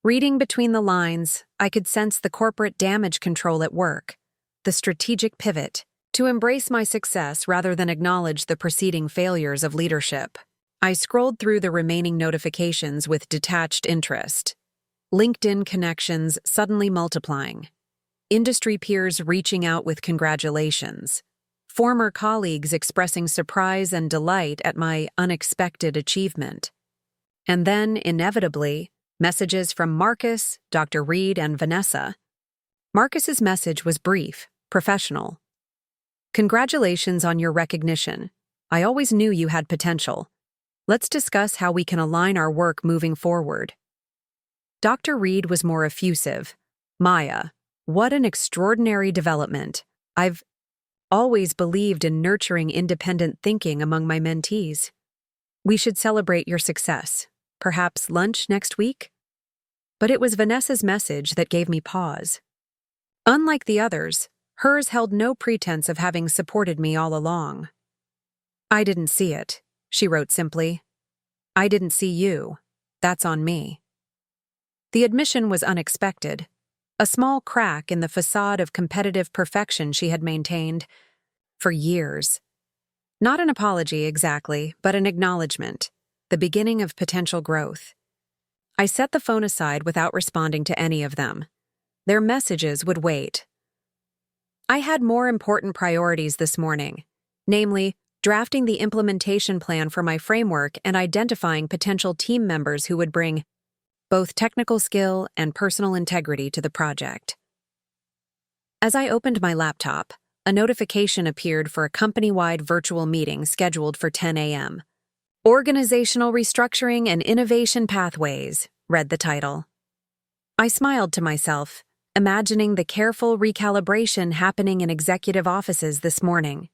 Reading between the lines, I could sense the corporate damage control at work, the strategic pivot, to embrace my success rather than acknowledge the preceding failures of leadership. I scrolled through the remaining notifications with detached interest. LinkedIn connections suddenly multiplying. Industry peers reaching out with congratulations. Former colleagues expressing surprise and delight at my unexpected achievement. And then, inevitably, messages from Marcus, Dr. Reed, and Vanessa. Marcus's message was brief, professional. Congratulations on your recognition. I always knew you had potential. Let's discuss how we can align our work moving forward. Dr. Reed was more effusive. Maya, what an extraordinary development. I've always believed in nurturing independent thinking among my mentees. We should celebrate your success. Perhaps lunch next week? But it was Vanessa's message that gave me pause. Unlike the others, hers held no pretense of having supported me all along. I didn't see it, she wrote simply. I didn't see you. That's on me. The admission was unexpected, a small crack in the facade of competitive perfection she had maintained for years. Not an apology exactly, but an acknowledgement, the beginning of potential growth. I set the phone aside without responding to any of them. Their messages would wait. I had more important priorities this morning, namely, drafting the implementation plan for my framework and identifying potential team members who would bring both technical skill and personal integrity to the project. As I opened my laptop, a notification appeared for a company-wide virtual meeting scheduled for 10 a.m. Organizational Restructuring and Innovation Pathways, read the title. I smiled to myself, imagining the careful recalibration happening in executive offices this morning.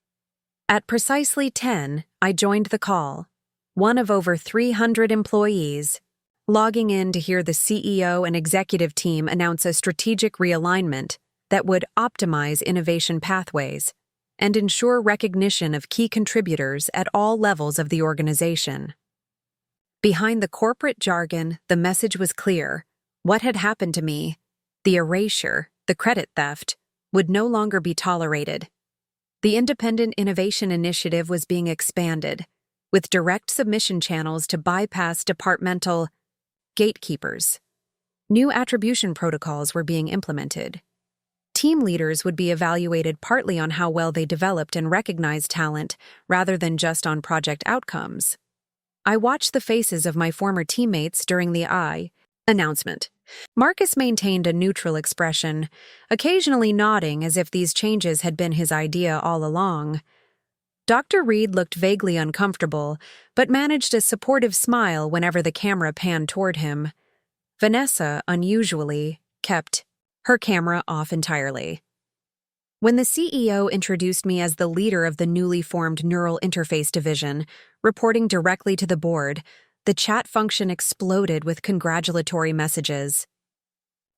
At precisely 10, I joined the call, one of over 300 employees, logging in to hear the CEO and executive team announce a strategic realignment that would optimize innovation pathways and ensure recognition of key contributors at all levels of the organization. Behind the corporate jargon, the message was clear. What had happened to me, the erasure, the credit theft, would no longer be tolerated. The Independent Innovation Initiative was being expanded, with direct submission channels to bypass departmental gatekeepers. New attribution protocols were being implemented. Team leaders would be evaluated partly on how well they developed and recognized talent rather than just on project outcomes. I watched the faces of my former teammates during the Announcement. Marcus maintained a neutral expression, occasionally nodding as if these changes had been his idea all along. Dr. Reed looked vaguely uncomfortable, but managed a supportive smile whenever the camera panned toward him. Vanessa, unusually, kept her camera off entirely. When the CEO introduced me as the leader of the newly formed Neural Interface Division, reporting directly to the board, the chat function exploded with congratulatory messages.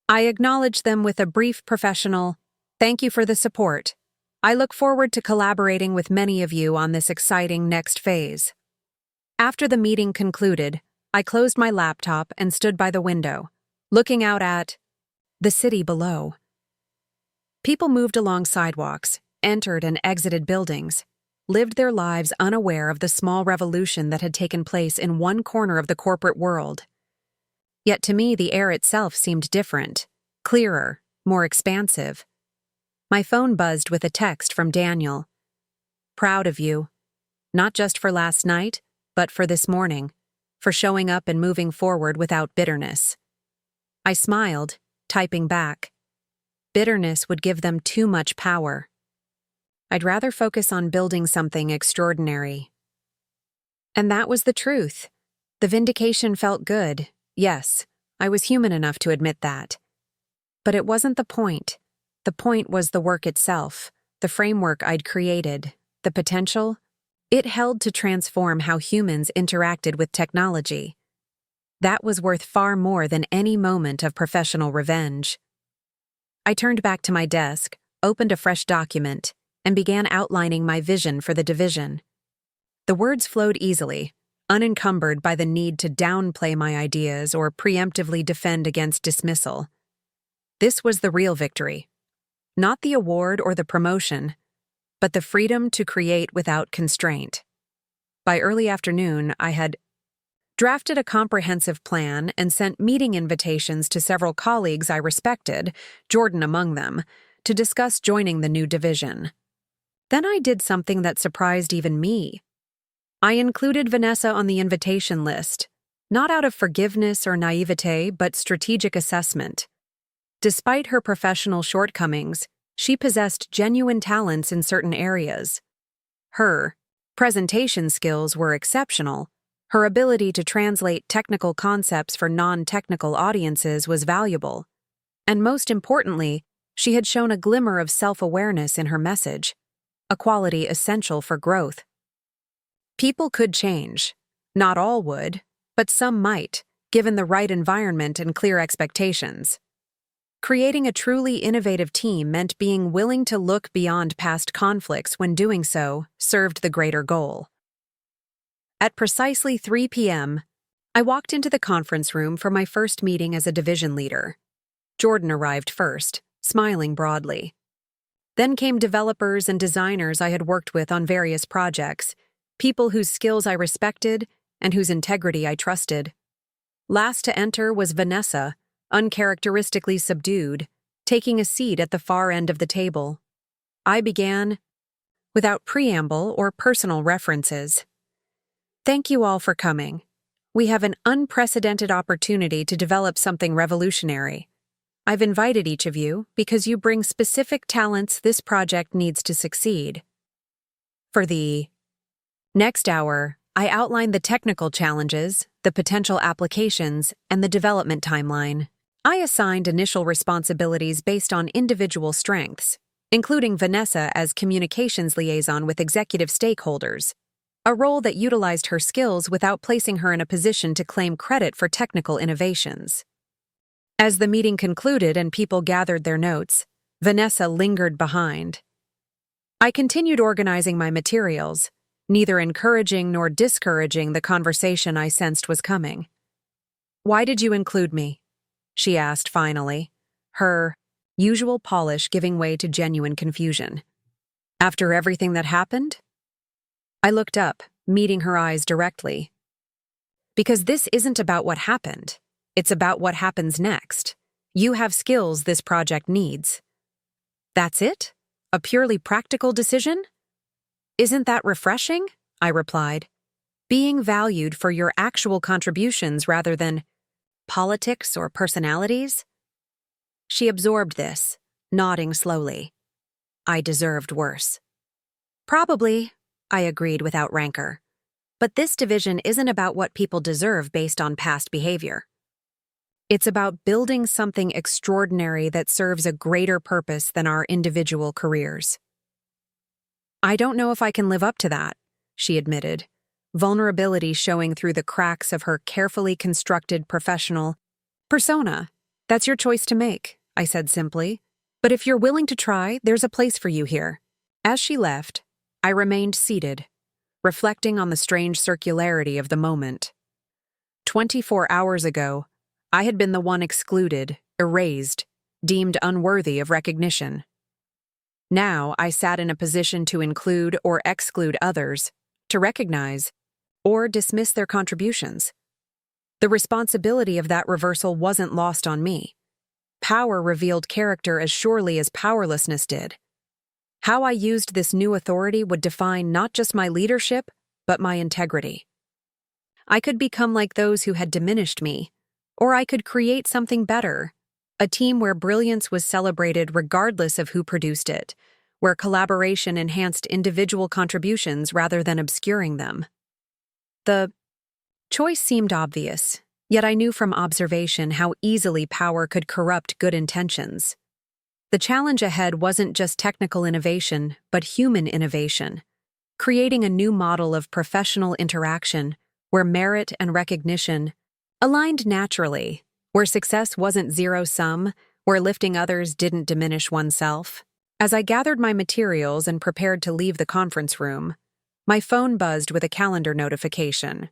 I acknowledged them with a brief professional, "Thank you for the support. I look forward to collaborating with many of you on this exciting next phase." After the meeting concluded, I closed my laptop and stood by the window, looking out at the city below. People moved along sidewalks, entered and exited buildings, lived their lives unaware of the small revolution that had taken place in one corner of the corporate world. Yet to me, the air itself seemed different, clearer, more expansive. My phone buzzed with a text from Daniel. "Proud of you. Not just for last night, but for this morning, for showing up and moving forward without bitterness." I smiled, typing back. Bitterness would give them too much power. I'd rather focus on building something extraordinary. And that was the truth. The vindication felt good. Yes, I was human enough to admit that. But it wasn't the point. The point was the work itself, the framework I'd created, the potential it held to transform how humans interacted with technology. That was worth far more than any moment of professional revenge. I turned back to my desk, opened a fresh document, and began outlining my vision for the division. The words flowed easily, unencumbered by the need to downplay my ideas or preemptively defend against dismissal. This was the real victory. Not the award or the promotion, but the freedom to create without constraint. By early afternoon, I had drafted a comprehensive plan and sent meeting invitations to several colleagues I respected, Jordan among them, to discuss joining the new division. Then I did something that surprised even me. I included Vanessa on the invitation list, not out of forgiveness or naivete, but strategic assessment. Despite her professional shortcomings, she possessed genuine talents in certain areas. Her presentation skills were exceptional. Her ability to translate technical concepts for non-technical audiences was valuable. And most importantly, she had shown a glimmer of self-awareness in her message, a quality essential for growth. People could change. Not all would, but some might, given the right environment and clear expectations. Creating a truly innovative team meant being willing to look beyond past conflicts when doing so served the greater goal. At precisely 3 p.m., I walked into the conference room for my first meeting as a division leader. Jordan arrived first, smiling broadly. Then came developers and designers I had worked with on various projects, people whose skills I respected and whose integrity I trusted. Last to enter was Vanessa, uncharacteristically subdued, taking a seat at the far end of the table. I began, without preamble or personal references. "Thank you all for coming. We have an unprecedented opportunity to develop something revolutionary. I've invited each of you because you bring specific talents this project needs to succeed." For the next hour, I outlined the technical challenges, the potential applications, and the development timeline. I assigned initial responsibilities based on individual strengths, including Vanessa as communications liaison with executive stakeholders, a role that utilized her skills without placing her in a position to claim credit for technical innovations. As the meeting concluded and people gathered their notes, Vanessa lingered behind. I continued organizing my materials, neither encouraging nor discouraging the conversation I sensed was coming. "Why did you include me?" she asked finally, her usual polish giving way to genuine confusion. "After everything that happened?" I looked up, meeting her eyes directly. "Because this isn't about what happened. It's about what happens next. You have skills this project needs." "That's it? A purely practical decision?" "Isn't that refreshing?" I replied. "Being valued for your actual contributions rather than..." politics or personalities? She absorbed this, nodding slowly. I deserved worse. Probably, I agreed without rancor. But this division isn't about what people deserve based on past behavior. It's about building something extraordinary that serves a greater purpose than our individual careers. I don't know if I can live up to that, she admitted, vulnerability showing through the cracks of her carefully constructed professional persona. That's your choice to make, I said simply. But if you're willing to try, there's a place for you here. As she left, I remained seated, reflecting on the strange circularity of the moment. 24 hours ago, I had been the one excluded, erased, deemed unworthy of recognition. Now I sat in a position to include or exclude others, to recognize or dismiss their contributions. The responsibility of that reversal wasn't lost on me. Power revealed character as surely as powerlessness did. How I used this new authority would define not just my leadership, but my integrity. I could become like those who had diminished me, or I could create something better, a team where brilliance was celebrated regardless of who produced it, where collaboration enhanced individual contributions rather than obscuring them. The choice seemed obvious, yet I knew from observation how easily power could corrupt good intentions. The challenge ahead wasn't just technical innovation, but human innovation, creating a new model of professional interaction where merit and recognition aligned naturally, where success wasn't zero-sum, where lifting others didn't diminish oneself. As I gathered my materials and prepared to leave the conference room, my phone buzzed with a calendar notification.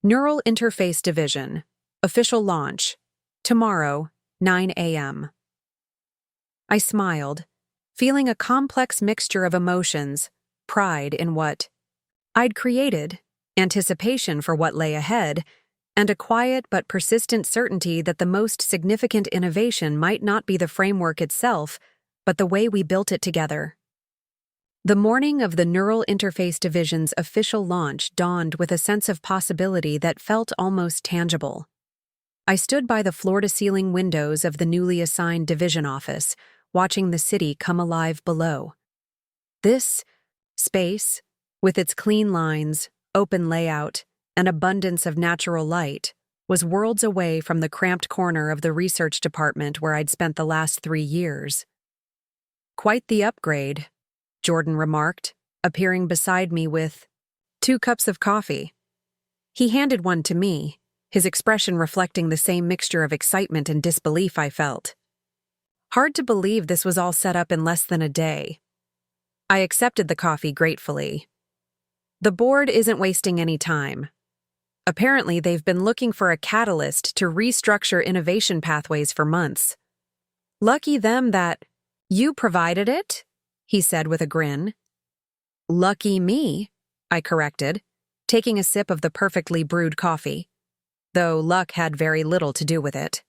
Neural Interface Division, official launch, tomorrow, 9 a.m. I smiled, feeling a complex mixture of emotions, pride in what I'd created, anticipation for what lay ahead, and a quiet but persistent certainty that the most significant innovation might not be the framework itself, but the way we built it together. The morning of the Neural Interface Division's official launch dawned with a sense of possibility that felt almost tangible. I stood by the floor-to-ceiling windows of the newly assigned division office, watching the city come alive below. This space, with its clean lines, open layout, and abundance of natural light, was worlds away from the cramped corner of the research department where I'd spent the last 3 years. Quite the upgrade, Jordan remarked, appearing beside me with 2 cups of coffee. He handed one to me, his expression reflecting the same mixture of excitement and disbelief I felt. Hard to believe this was all set up in less than a day. I accepted the coffee gratefully. The board isn't wasting any time. Apparently, they've been looking for a catalyst to restructure innovation pathways for months. Lucky them that you provided it, he said with a grin. Lucky me, I corrected, taking a sip of the perfectly brewed coffee, though luck had very little to do with it.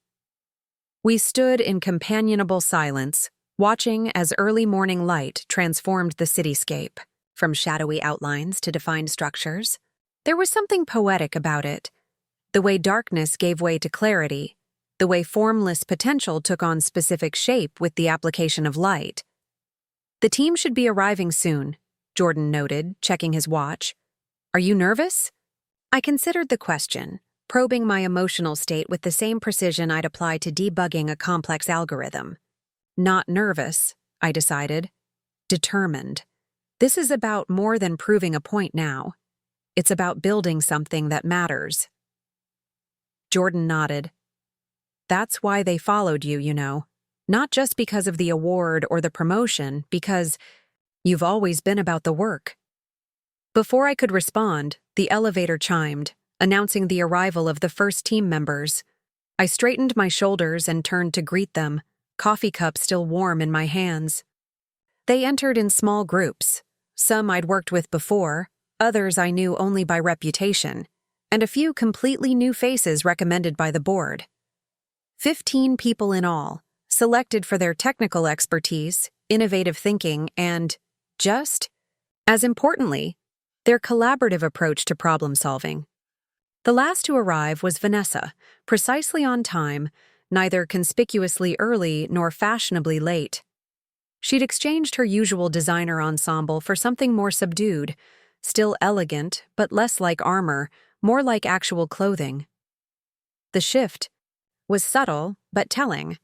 We stood in companionable silence, watching as early morning light transformed the cityscape, from shadowy outlines to defined structures. There was something poetic about it, the way darkness gave way to clarity, the way formless potential took on specific shape with the application of light. The team should be arriving soon, Jordan noted, checking his watch. Are you nervous? I considered the question, probing my emotional state with the same precision I'd apply to debugging a complex algorithm. Not nervous, I decided. Determined. This is about more than proving a point now. It's about building something that matters. Jordan nodded. That's why they followed you, you know. Not just because of the award or the promotion, because you've always been about the work. Before I could respond, the elevator chimed, announcing the arrival of the first team members. I straightened my shoulders and turned to greet them, coffee cup still warm in my hands. They entered in small groups. Some I'd worked with before, others I knew only by reputation, and a few completely new faces recommended by the board. 15 people in all, selected for their technical expertise, innovative thinking, and, just as importantly, their collaborative approach to problem solving. The last to arrive was Vanessa, precisely on time, neither conspicuously early nor fashionably late. She'd exchanged her usual designer ensemble for something more subdued, still elegant, but less like armor, more like actual clothing. The shift was subtle, but telling.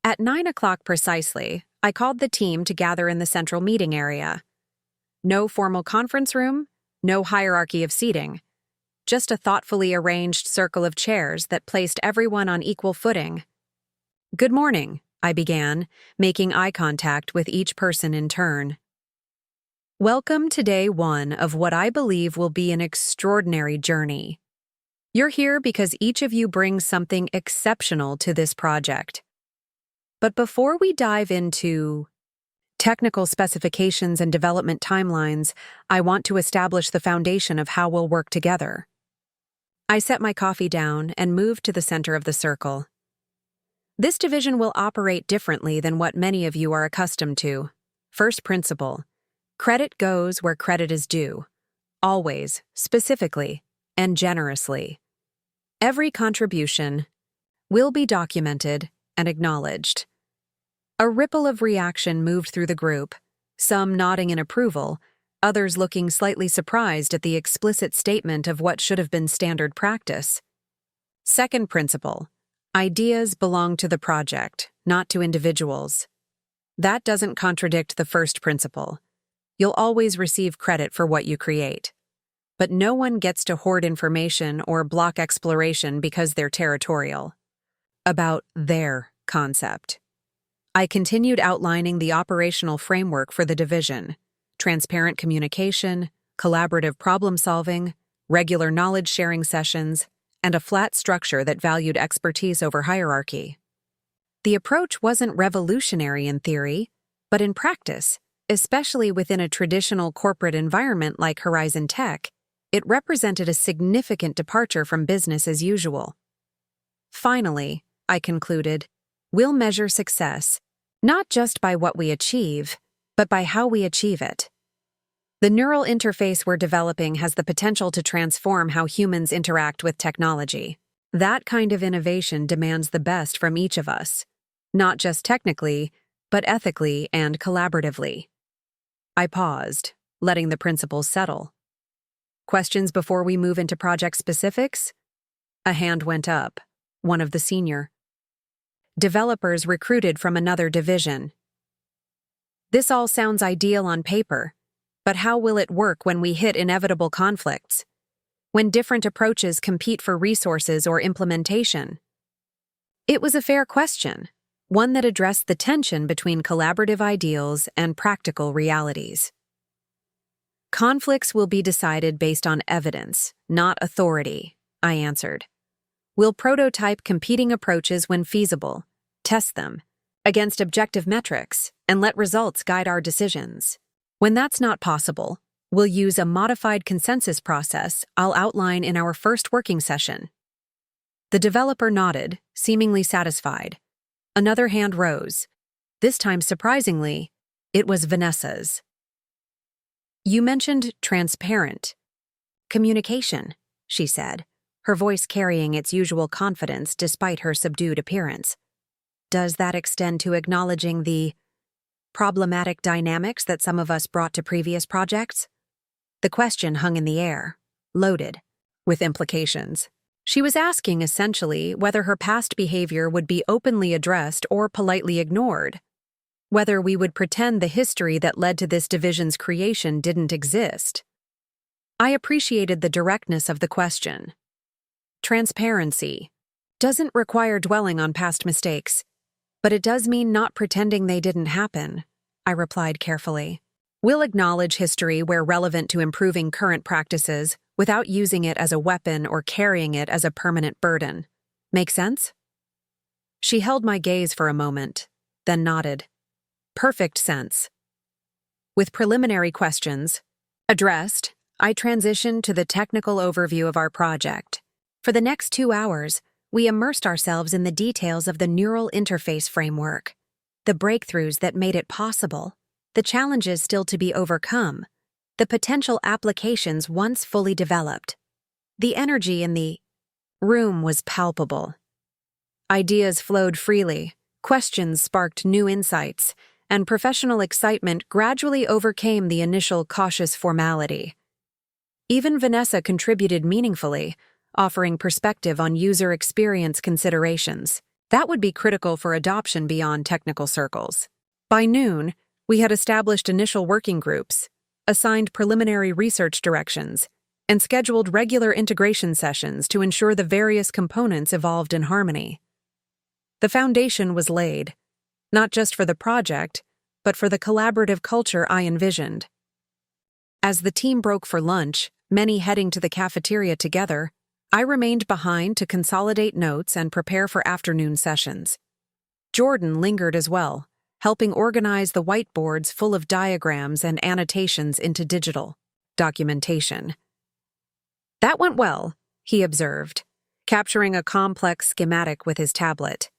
At 9 o'clock precisely, I called the team to gather in the central meeting area. No formal conference room, no hierarchy of seating. Just a thoughtfully arranged circle of chairs that placed everyone on equal footing. "Good morning," I began, making eye contact with each person in turn. "Welcome to day one of what I believe will be an extraordinary journey. You're here because each of you brings something exceptional to this project. But before we dive into technical specifications and development timelines, I want to establish the foundation of how we'll work together." I set my coffee down and moved to the center of the circle. This division will operate differently than what many of you are accustomed to. First principle: credit goes where credit is due. Always, specifically, and generously. Every contribution will be documented and acknowledged. A ripple of reaction moved through the group, some nodding in approval, others looking slightly surprised at the explicit statement of what should have been standard practice. Second principle: ideas belong to the project, not to individuals. That doesn't contradict the first principle. You'll always receive credit for what you create. But no one gets to hoard information or block exploration because they're territorial. About their concept. I continued outlining the operational framework for the division: transparent communication, collaborative problem-solving, regular knowledge-sharing sessions, and a flat structure that valued expertise over hierarchy. The approach wasn't revolutionary in theory, but in practice, especially within a traditional corporate environment like Horizon Tech, it represented a significant departure from business as usual. Finally, I concluded, we'll measure success, not just by what we achieve, but by how we achieve it. The neural interface we're developing has the potential to transform how humans interact with technology. That kind of innovation demands the best from each of us, not just technically, but ethically and collaboratively. I paused, letting the principles settle. Questions before we move into project specifics? A hand went up, one of the senior. Developers recruited from another division. This all sounds ideal on paper, but how will it work when we hit inevitable conflicts? When different approaches compete for resources or implementation? It was a fair question, one that addressed the tension between collaborative ideals and practical realities. Conflicts will be decided based on evidence, not authority, I answered. We'll prototype competing approaches when feasible, test them against objective metrics, and let results guide our decisions. When that's not possible, we'll use a modified consensus process I'll outline in our first working session. The developer nodded, seemingly satisfied. Another hand rose. This time, surprisingly, it was Vanessa's. "You mentioned transparent communication," she said, her voice carrying its usual confidence despite her subdued appearance. "Does that extend to acknowledging the problematic dynamics that some of us brought to previous projects?" The question hung in the air, loaded, with implications. She was asking, essentially, whether her past behavior would be openly addressed or politely ignored, whether we would pretend the history that led to this division's creation didn't exist. I appreciated the directness of the question. Transparency doesn't require dwelling on past mistakes, but it does mean not pretending they didn't happen, I replied carefully. We'll acknowledge history where relevant to improving current practices without using it as a weapon or carrying it as a permanent burden. Make sense? She held my gaze for a moment, then nodded. Perfect sense. With preliminary questions addressed, I transitioned to the technical overview of our project. For the next 2 hours, we immersed ourselves in the details of the neural interface framework, the breakthroughs that made it possible, the challenges still to be overcome, the potential applications once fully developed. The energy in the room was palpable. Ideas flowed freely, questions sparked new insights, and professional excitement gradually overcame the initial cautious formality. Even Vanessa contributed meaningfully, offering perspective on user experience considerations. That would be critical for adoption beyond technical circles. By noon, we had established initial working groups, assigned preliminary research directions, and scheduled regular integration sessions to ensure the various components evolved in harmony. The foundation was laid, not just for the project, but for the collaborative culture I envisioned. As the team broke for lunch, many heading to the cafeteria together, I remained behind to consolidate notes and prepare for afternoon sessions. Jordan lingered as well, helping organize the whiteboards full of diagrams and annotations into digital documentation. "That went well," he observed, capturing a complex schematic with his tablet.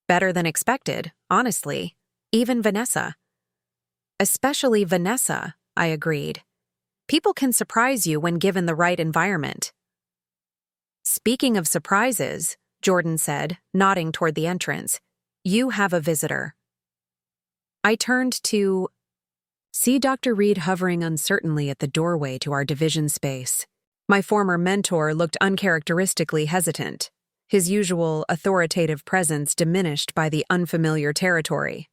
"Better than expected, honestly. Even Vanessa." "Especially Vanessa," I agreed. "People can surprise you when given the right environment." "Speaking of surprises," Jordan said, nodding toward the entrance, "you have a visitor." I turned to see Dr. Reed hovering uncertainly at the doorway to our division space. My former mentor looked uncharacteristically hesitant, his usual authoritative presence diminished by the unfamiliar territory.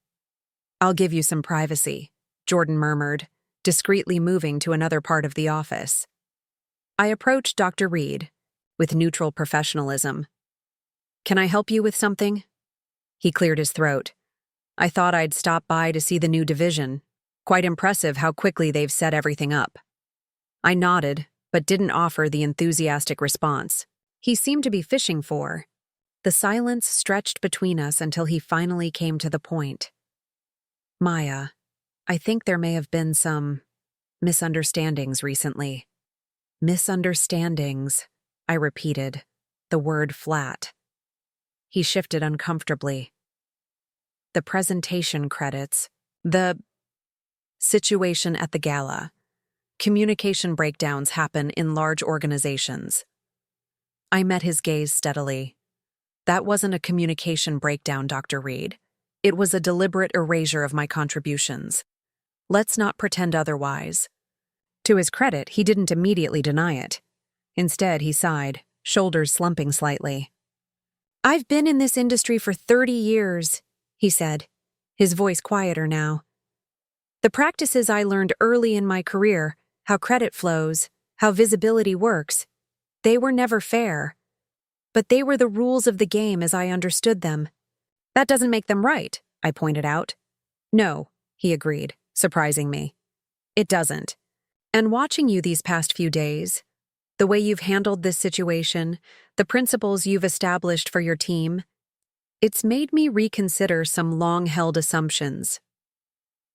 "I'll give you some privacy," Jordan murmured, discreetly moving to another part of the office. I approached Dr. Reed with neutral professionalism. "Can I help you with something?" He cleared his throat. "I thought I'd stop by to see the new division. Quite impressive how quickly they've set everything up." I nodded, but didn't offer the enthusiastic response he seemed to be fishing for. The silence stretched between us until he finally came to the point. "Maya, I think there may have been some misunderstandings recently." "Misunderstandings," I repeated, the word flat. He shifted uncomfortably. "The presentation credits, the situation at the gala. Communication breakdowns happen in large organizations." I met his gaze steadily. "That wasn't a communication breakdown, Dr. Reed. It was a deliberate erasure of my contributions. Let's not pretend otherwise." To his credit, he didn't immediately deny it. Instead, he sighed, shoulders slumping slightly. "I've been in this industry for 30 years, he said, his voice quieter now. "The practices I learned early in my career, how credit flows, how visibility works, they were never fair. But they were the rules of the game as I understood them." "That doesn't make them right," I pointed out. "No," he agreed, surprising me. "It doesn't. And watching you these past few days, the way you've handled this situation, the principles you've established for your team, it's made me reconsider some long-held assumptions."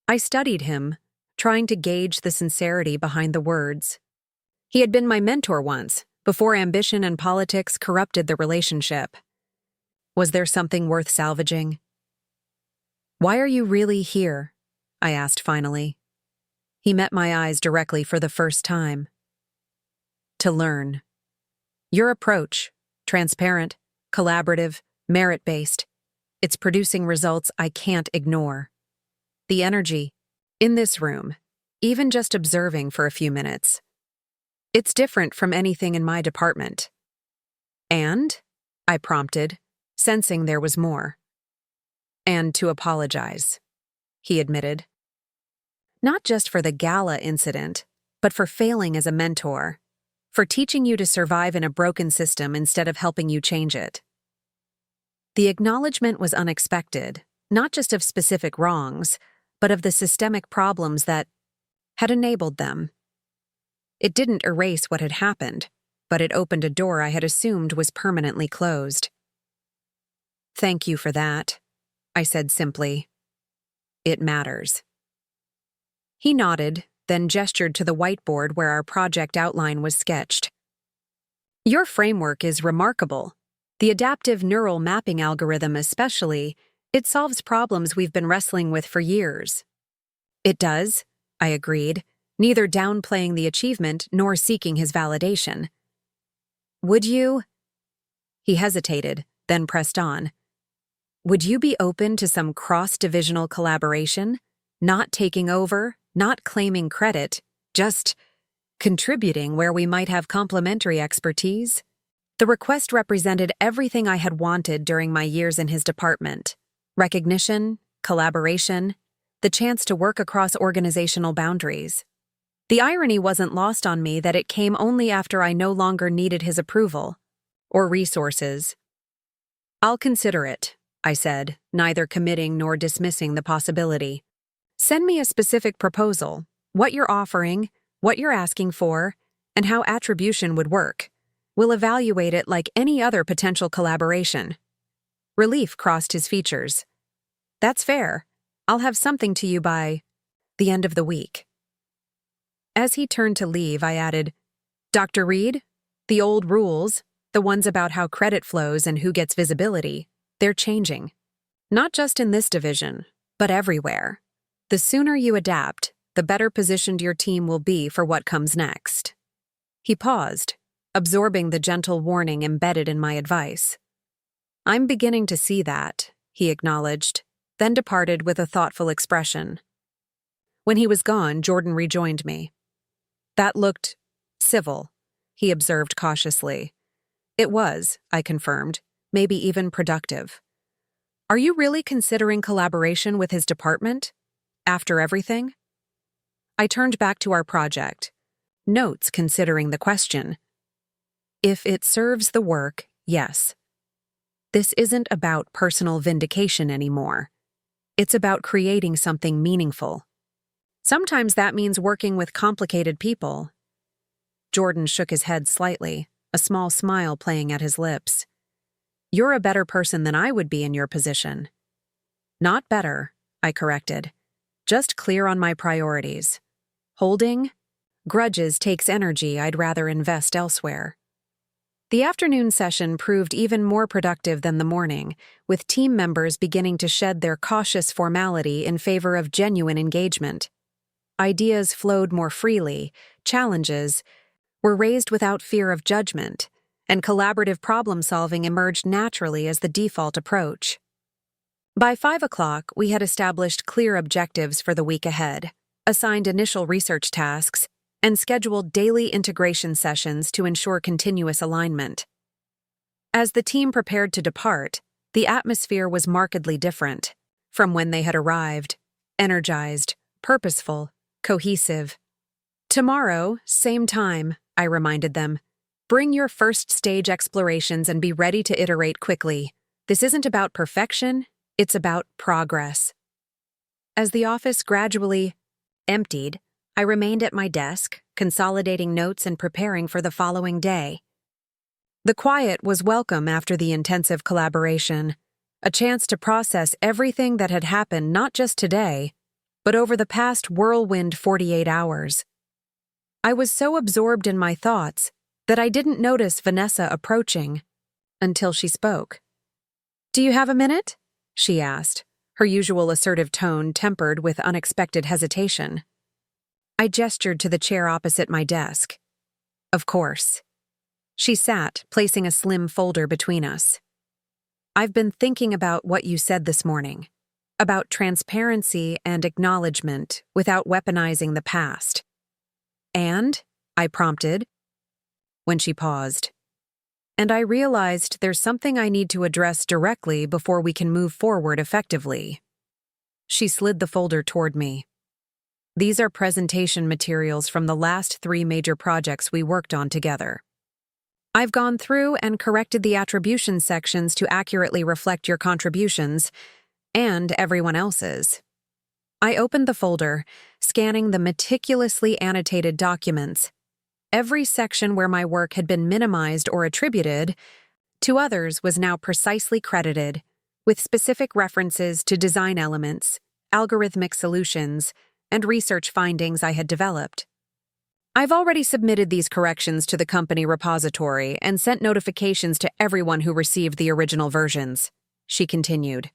I studied him, trying to gauge the sincerity behind the words. He had been my mentor once, before ambition and politics corrupted the relationship. Was there something worth salvaging? "Why are you really here?" I asked finally. He met my eyes directly for the first time. "To learn. Your approach, transparent, collaborative, merit-based, it's producing results I can't ignore. The energy, in this room, even just observing for a few minutes, it's different from anything in my department." "And?" I prompted, sensing there was more. "And to apologize," he admitted. "Not just for the gala incident, but for failing as a mentor, for teaching you to survive in a broken system instead of helping you change it." The acknowledgement was unexpected, not just of specific wrongs, but of the systemic problems that had enabled them. It didn't erase what had happened, but it opened a door I had assumed was permanently closed. "Thank you for that," I said simply. "It matters." He nodded, then gestured to the whiteboard where our project outline was sketched. "Your framework is remarkable. The adaptive neural mapping algorithm especially, it solves problems we've been wrestling with for years." "It does," I agreed, neither downplaying the achievement nor seeking his validation. Would you? He hesitated, then pressed on. Would you be open to some cross-divisional collaboration? Not taking over, not claiming credit, just contributing where we might have complementary expertise? The request represented everything I had wanted during my years in his department. Recognition, collaboration, the chance to work across organizational boundaries. The irony wasn't lost on me that it came only after I no longer needed his approval or resources. I'll consider it, I said, neither committing nor dismissing the possibility. Send me a specific proposal, what you're offering, what you're asking for, and how attribution would work. We'll evaluate it like any other potential collaboration. Relief crossed his features. That's fair. I'll have something to you by the end of the week. As he turned to leave, I added, Dr. Reed, the old rules, the ones about how credit flows and who gets visibility, they're changing. Not just in this division, but everywhere. The sooner you adapt, the better positioned your team will be for what comes next. He paused, absorbing the gentle warning embedded in my advice. I'm beginning to see that, he acknowledged, then departed with a thoughtful expression. When he was gone, Jordan rejoined me. That looked civil, he observed cautiously. It was, I confirmed, maybe even productive. Are you really considering collaboration with his department? After everything? I turned back to our project. Notes considering the question. If it serves the work, yes. This isn't about personal vindication anymore. It's about creating something meaningful. Sometimes that means working with complicated people. Jordan shook his head slightly, a small smile playing at his lips. You're a better person than I would be in your position. Not better, I corrected. Just clear on my priorities. Holding grudges takes energy I'd rather invest elsewhere. The afternoon session proved even more productive than the morning, with team members beginning to shed their cautious formality in favor of genuine engagement. Ideas flowed more freely, challenges were raised without fear of judgment, and collaborative problem-solving emerged naturally as the default approach. By 5 o'clock, we had established clear objectives for the week ahead, assigned initial research tasks, and scheduled daily integration sessions to ensure continuous alignment. As the team prepared to depart, the atmosphere was markedly different from when they had arrived, energized, purposeful, cohesive. Tomorrow, same time, I reminded them. Bring your first stage explorations and be ready to iterate quickly. This isn't about perfection, it's about progress. As the office gradually emptied, I remained at my desk, consolidating notes and preparing for the following day. The quiet was welcome after the intensive collaboration, a chance to process everything that had happened not just today, but over the past whirlwind 48 hours. I was so absorbed in my thoughts that I didn't notice Vanessa approaching until she spoke. Do you have a minute? She asked, her usual assertive tone tempered with unexpected hesitation. I gestured to the chair opposite my desk. Of course. She sat, placing a slim folder between us. I've been thinking about what you said this morning, about transparency and acknowledgement without weaponizing the past. And, I prompted, when she paused. And I realized there's something I need to address directly before we can move forward effectively. She slid the folder toward me. These are presentation materials from the last 3 major projects we worked on together. I've gone through and corrected the attribution sections to accurately reflect your contributions and everyone else's. I opened the folder, scanning the meticulously annotated documents. Every section where my work had been minimized or attributed to others was now precisely credited, with specific references to design elements, algorithmic solutions, and research findings I had developed. I've already submitted these corrections to the company repository and sent notifications to everyone who received the original versions, she continued.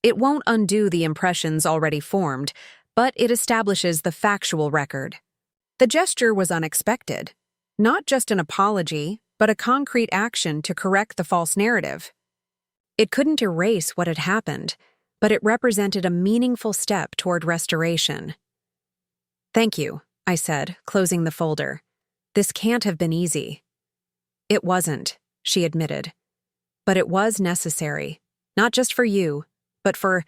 It won't undo the impressions already formed, but it establishes the factual record. The gesture was unexpected. Not just an apology, but a concrete action to correct the false narrative. It couldn't erase what had happened, but it represented a meaningful step toward restoration. "Thank you," I said, closing the folder. "This can't have been easy." "It wasn't," she admitted. "But it was necessary, not just for you, but for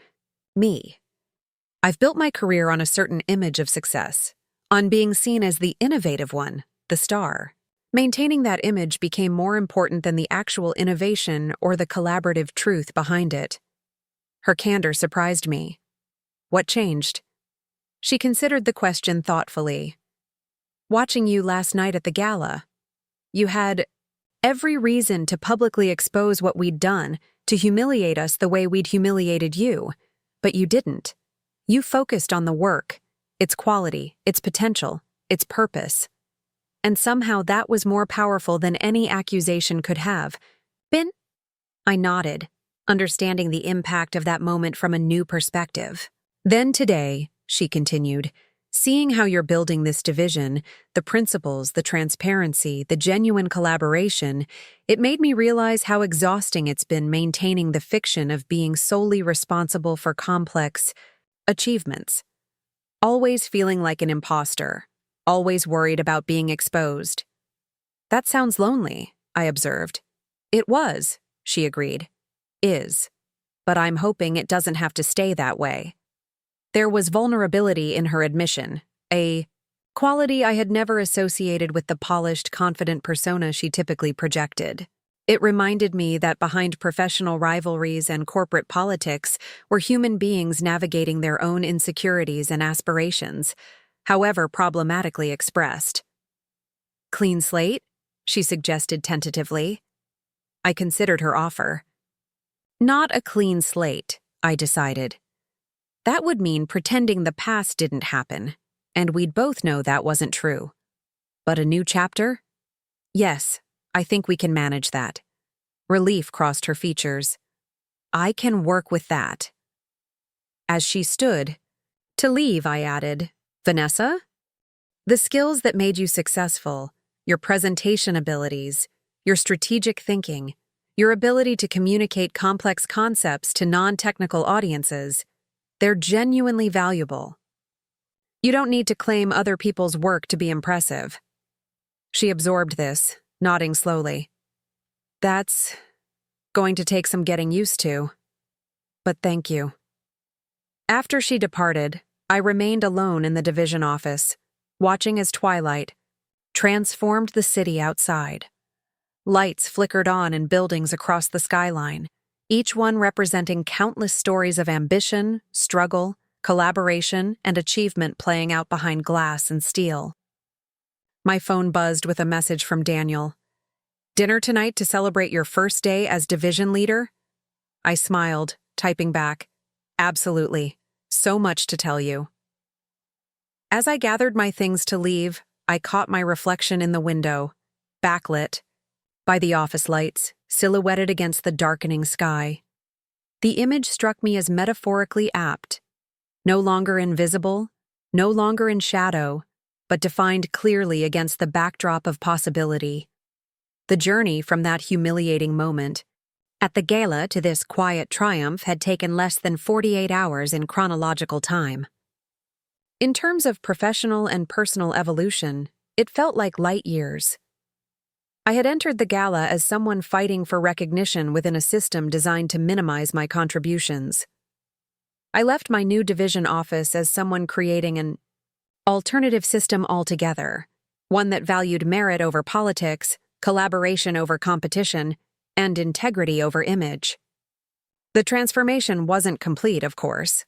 me. I've built my career on a certain image of success, on being seen as the innovative one, the star. Maintaining that image became more important than the actual innovation or the collaborative truth behind it." Her candor surprised me. "What changed?" She considered the question thoughtfully. "Watching you last night at the gala. You had every reason to publicly expose what we'd done, to humiliate us the way we'd humiliated you, but you didn't. You focused on the work, its quality, its potential, its purpose. And somehow that was more powerful than any accusation could have been." I nodded, understanding the impact of that moment from a new perspective. "Then today," she continued, "seeing how you're building this division, the principles, the transparency, the genuine collaboration, it made me realize how exhausting it's been maintaining the fiction of being solely responsible for complex achievements. Always feeling like an imposter, always worried about being exposed." "That sounds lonely," I observed. "It was," she agreed. "Is. But I'm hoping it doesn't have to stay that way." There was vulnerability in her admission, a quality I had never associated with the polished, confident persona she typically projected. It reminded me that behind professional rivalries and corporate politics were human beings navigating their own insecurities and aspirations, however problematically expressed. "Clean slate?" she suggested tentatively. I considered her offer. Not a clean slate, I decided. That would mean pretending the past didn't happen, and we'd both know that wasn't true. But a new chapter? Yes, I think we can manage that. Relief crossed her features. I can work with that. As she stood, "To leave," I added, "Vanessa? The skills that made you successful, your presentation abilities, your strategic thinking, your ability to communicate complex concepts to non-technical audiences, they're genuinely valuable. You don't need to claim other people's work to be impressive." She absorbed this, nodding slowly. "That's going to take some getting used to. But thank you." After she departed, I remained alone in the division office, watching as twilight transformed the city outside. Lights flickered on in buildings across the skyline, each one representing countless stories of ambition, struggle, collaboration, and achievement playing out behind glass and steel. My phone buzzed with a message from Daniel. "Dinner tonight to celebrate your first day as division leader?" I smiled, typing back, "Absolutely. So much to tell you." As I gathered my things to leave, I caught my reflection in the window, backlit by the office lights, silhouetted against the darkening sky. The image struck me as metaphorically apt. No longer invisible, no longer in shadow, but defined clearly against the backdrop of possibility. The journey from that humiliating moment at the gala to this quiet triumph had taken less than 48 hours in chronological time. In terms of professional and personal evolution, it felt like light years. I had entered the gala as someone fighting for recognition within a system designed to minimize my contributions. I left my new division office as someone creating an alternative system altogether, one that valued merit over politics, collaboration over competition, and integrity over image. The transformation wasn't complete, of course.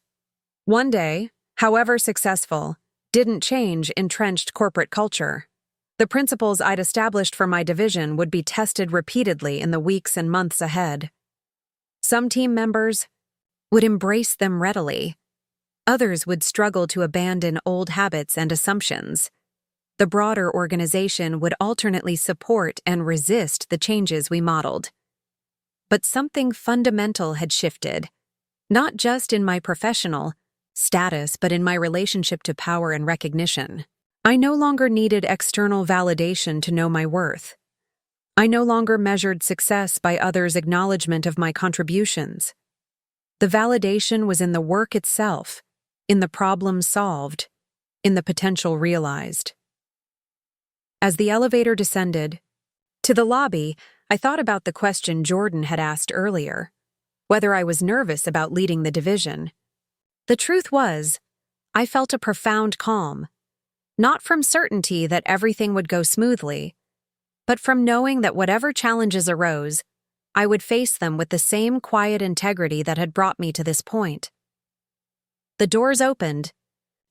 One day, however successful, didn't change entrenched corporate culture. The principles I'd established for my division would be tested repeatedly in the weeks and months ahead. Some team members would embrace them readily. Others would struggle to abandon old habits and assumptions. The broader organization would alternately support and resist the changes we modeled. But something fundamental had shifted, not just in my professional status, but in my relationship to power and recognition. I no longer needed external validation to know my worth. I no longer measured success by others' acknowledgement of my contributions. The validation was in the work itself, in the problem solved, in the potential realized. As the elevator descended to the lobby, I thought about the question Jordan had asked earlier, whether I was nervous about leading the division. The truth was, I felt a profound calm, not from certainty that everything would go smoothly, but from knowing that whatever challenges arose, I would face them with the same quiet integrity that had brought me to this point. The doors opened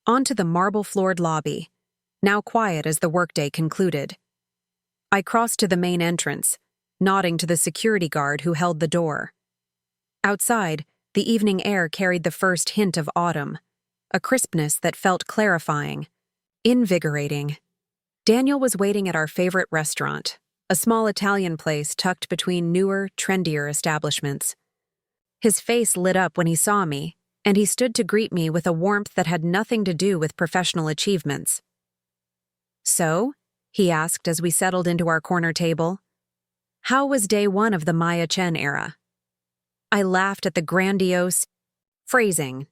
onto the marble-floored lobby, now quiet as the workday concluded. I crossed to the main entrance, nodding to the security guard who held the door. Outside, the evening air carried the first hint of autumn, a crispness that felt clarifying, invigorating. Daniel was waiting at our favorite restaurant, a small Italian place tucked between newer, trendier establishments. His face lit up when he saw me, and he stood to greet me with a warmth that had nothing to do with professional achievements. "So?" he asked as we settled into our corner table. "How was day one of the Maya Chen era?" I laughed at the grandiose phrasing.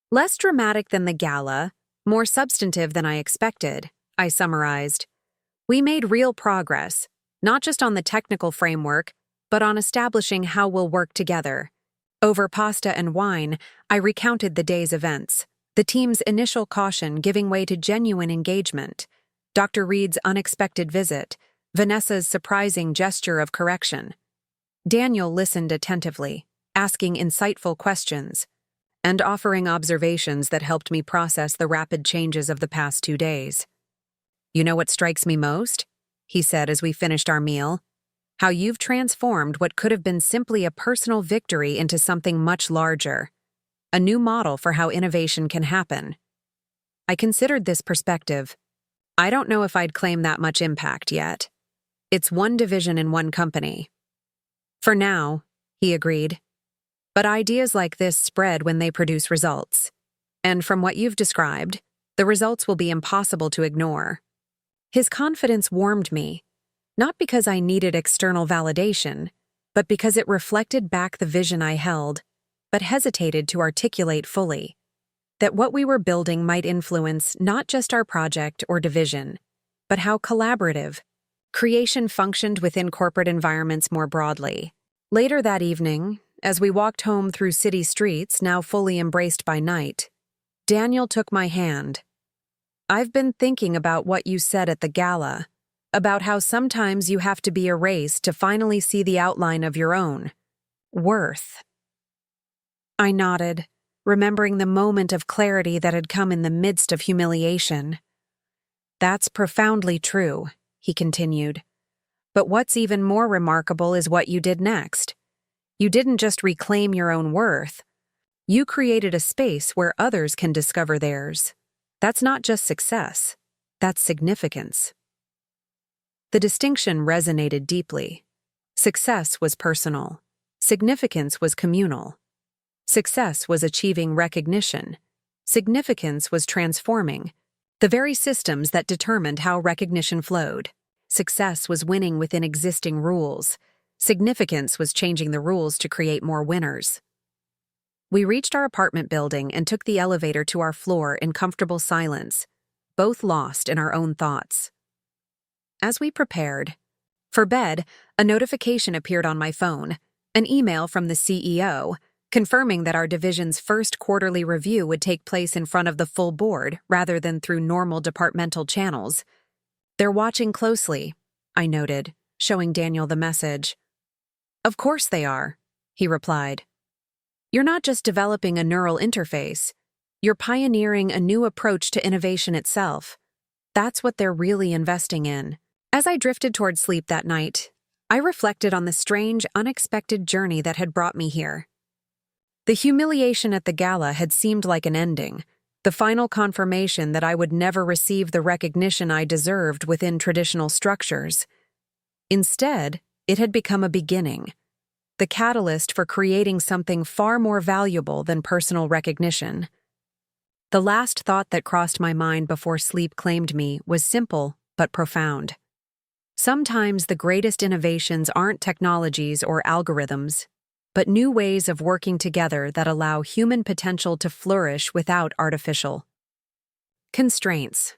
"Less dramatic than the gala, more substantive than I expected," I summarized. "We made real progress, not just on the technical framework, but on establishing how we'll work together." Over pasta and wine, I recounted the day's events, the team's initial caution giving way to genuine engagement, Dr. Reed's unexpected visit, Vanessa's surprising gesture of correction. Daniel listened attentively, asking insightful questions, and offering observations that helped me process the rapid changes of the past 2 days. "You know what strikes me most?" he said as we finished our meal. "How you've transformed what could have been simply a personal victory into something much larger. A new model for how innovation can happen." I considered this perspective. I don't know if I'd claim that much impact yet. It's one division in one company. "For now," he agreed. "But ideas like this spread when they produce results. And from what you've described, the results will be impossible to ignore." His confidence warmed me, not because I needed external validation, but because it reflected back the vision I held, but hesitated to articulate fully. That what we were building might influence not just our project or division, but how collaborative creation functioned within corporate environments more broadly. Later that evening, as we walked home through city streets now fully embraced by night, Daniel took my hand. "I've been thinking about what you said at the gala, about how sometimes you have to be erased to finally see the outline of your own worth." I nodded, remembering the moment of clarity that had come in the midst of humiliation. "That's profoundly true," he continued. "But what's even more remarkable is what you did next. You didn't just reclaim your own worth. You created a space where others can discover theirs. That's not just success, that's significance." The distinction resonated deeply. Success was personal. Significance was communal. Success was achieving recognition. Significance was transforming the very systems that determined how recognition flowed. Success was winning within existing rules. Significance was changing the rules to create more winners. We reached our apartment building and took the elevator to our floor in comfortable silence, both lost in our own thoughts. As we prepared for bed, a notification appeared on my phone, an email from the CEO, confirming that our division's first quarterly review would take place in front of the full board rather than through normal departmental channels. "They're watching closely," I noted, showing Daniel the message. "Of course they are," he replied. "You're not just developing a neural interface, you're pioneering a new approach to innovation itself. That's what they're really investing in." As I drifted toward sleep that night, I reflected on the strange, unexpected journey that had brought me here. The humiliation at the gala had seemed like an ending, the final confirmation that I would never receive the recognition I deserved within traditional structures. Instead, it had become a beginning, the catalyst for creating something far more valuable than personal recognition. The last thought that crossed my mind before sleep claimed me was simple but profound. Sometimes the greatest innovations aren't technologies or algorithms, but new ways of working together that allow human potential to flourish without artificial constraints.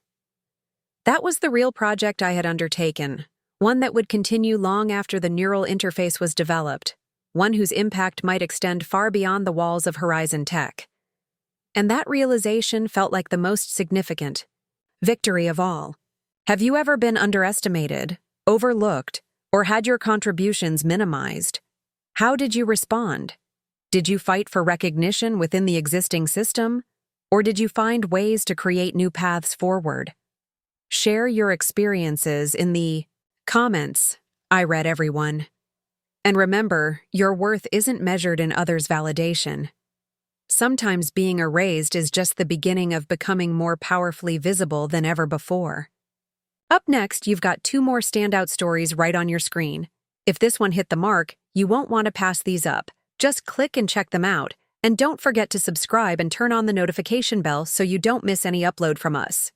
That was the real project I had undertaken, one that would continue long after the neural interface was developed, one whose impact might extend far beyond the walls of Horizon Tech. And that realization felt like the most significant victory of all. Have you ever been underestimated, overlooked, or had your contributions minimized? How did you respond? Did you fight for recognition within the existing system, or did you find ways to create new paths forward? Share your experiences in the comments. I read everyone. And remember, your worth isn't measured in others' validation. Sometimes being erased is just the beginning of becoming more powerfully visible than ever before. Up next, you've got 2 more standout stories right on your screen. If this one hit the mark, you won't want to pass these up. Just click and check them out. And don't forget to subscribe and turn on the notification bell so you don't miss any upload from us.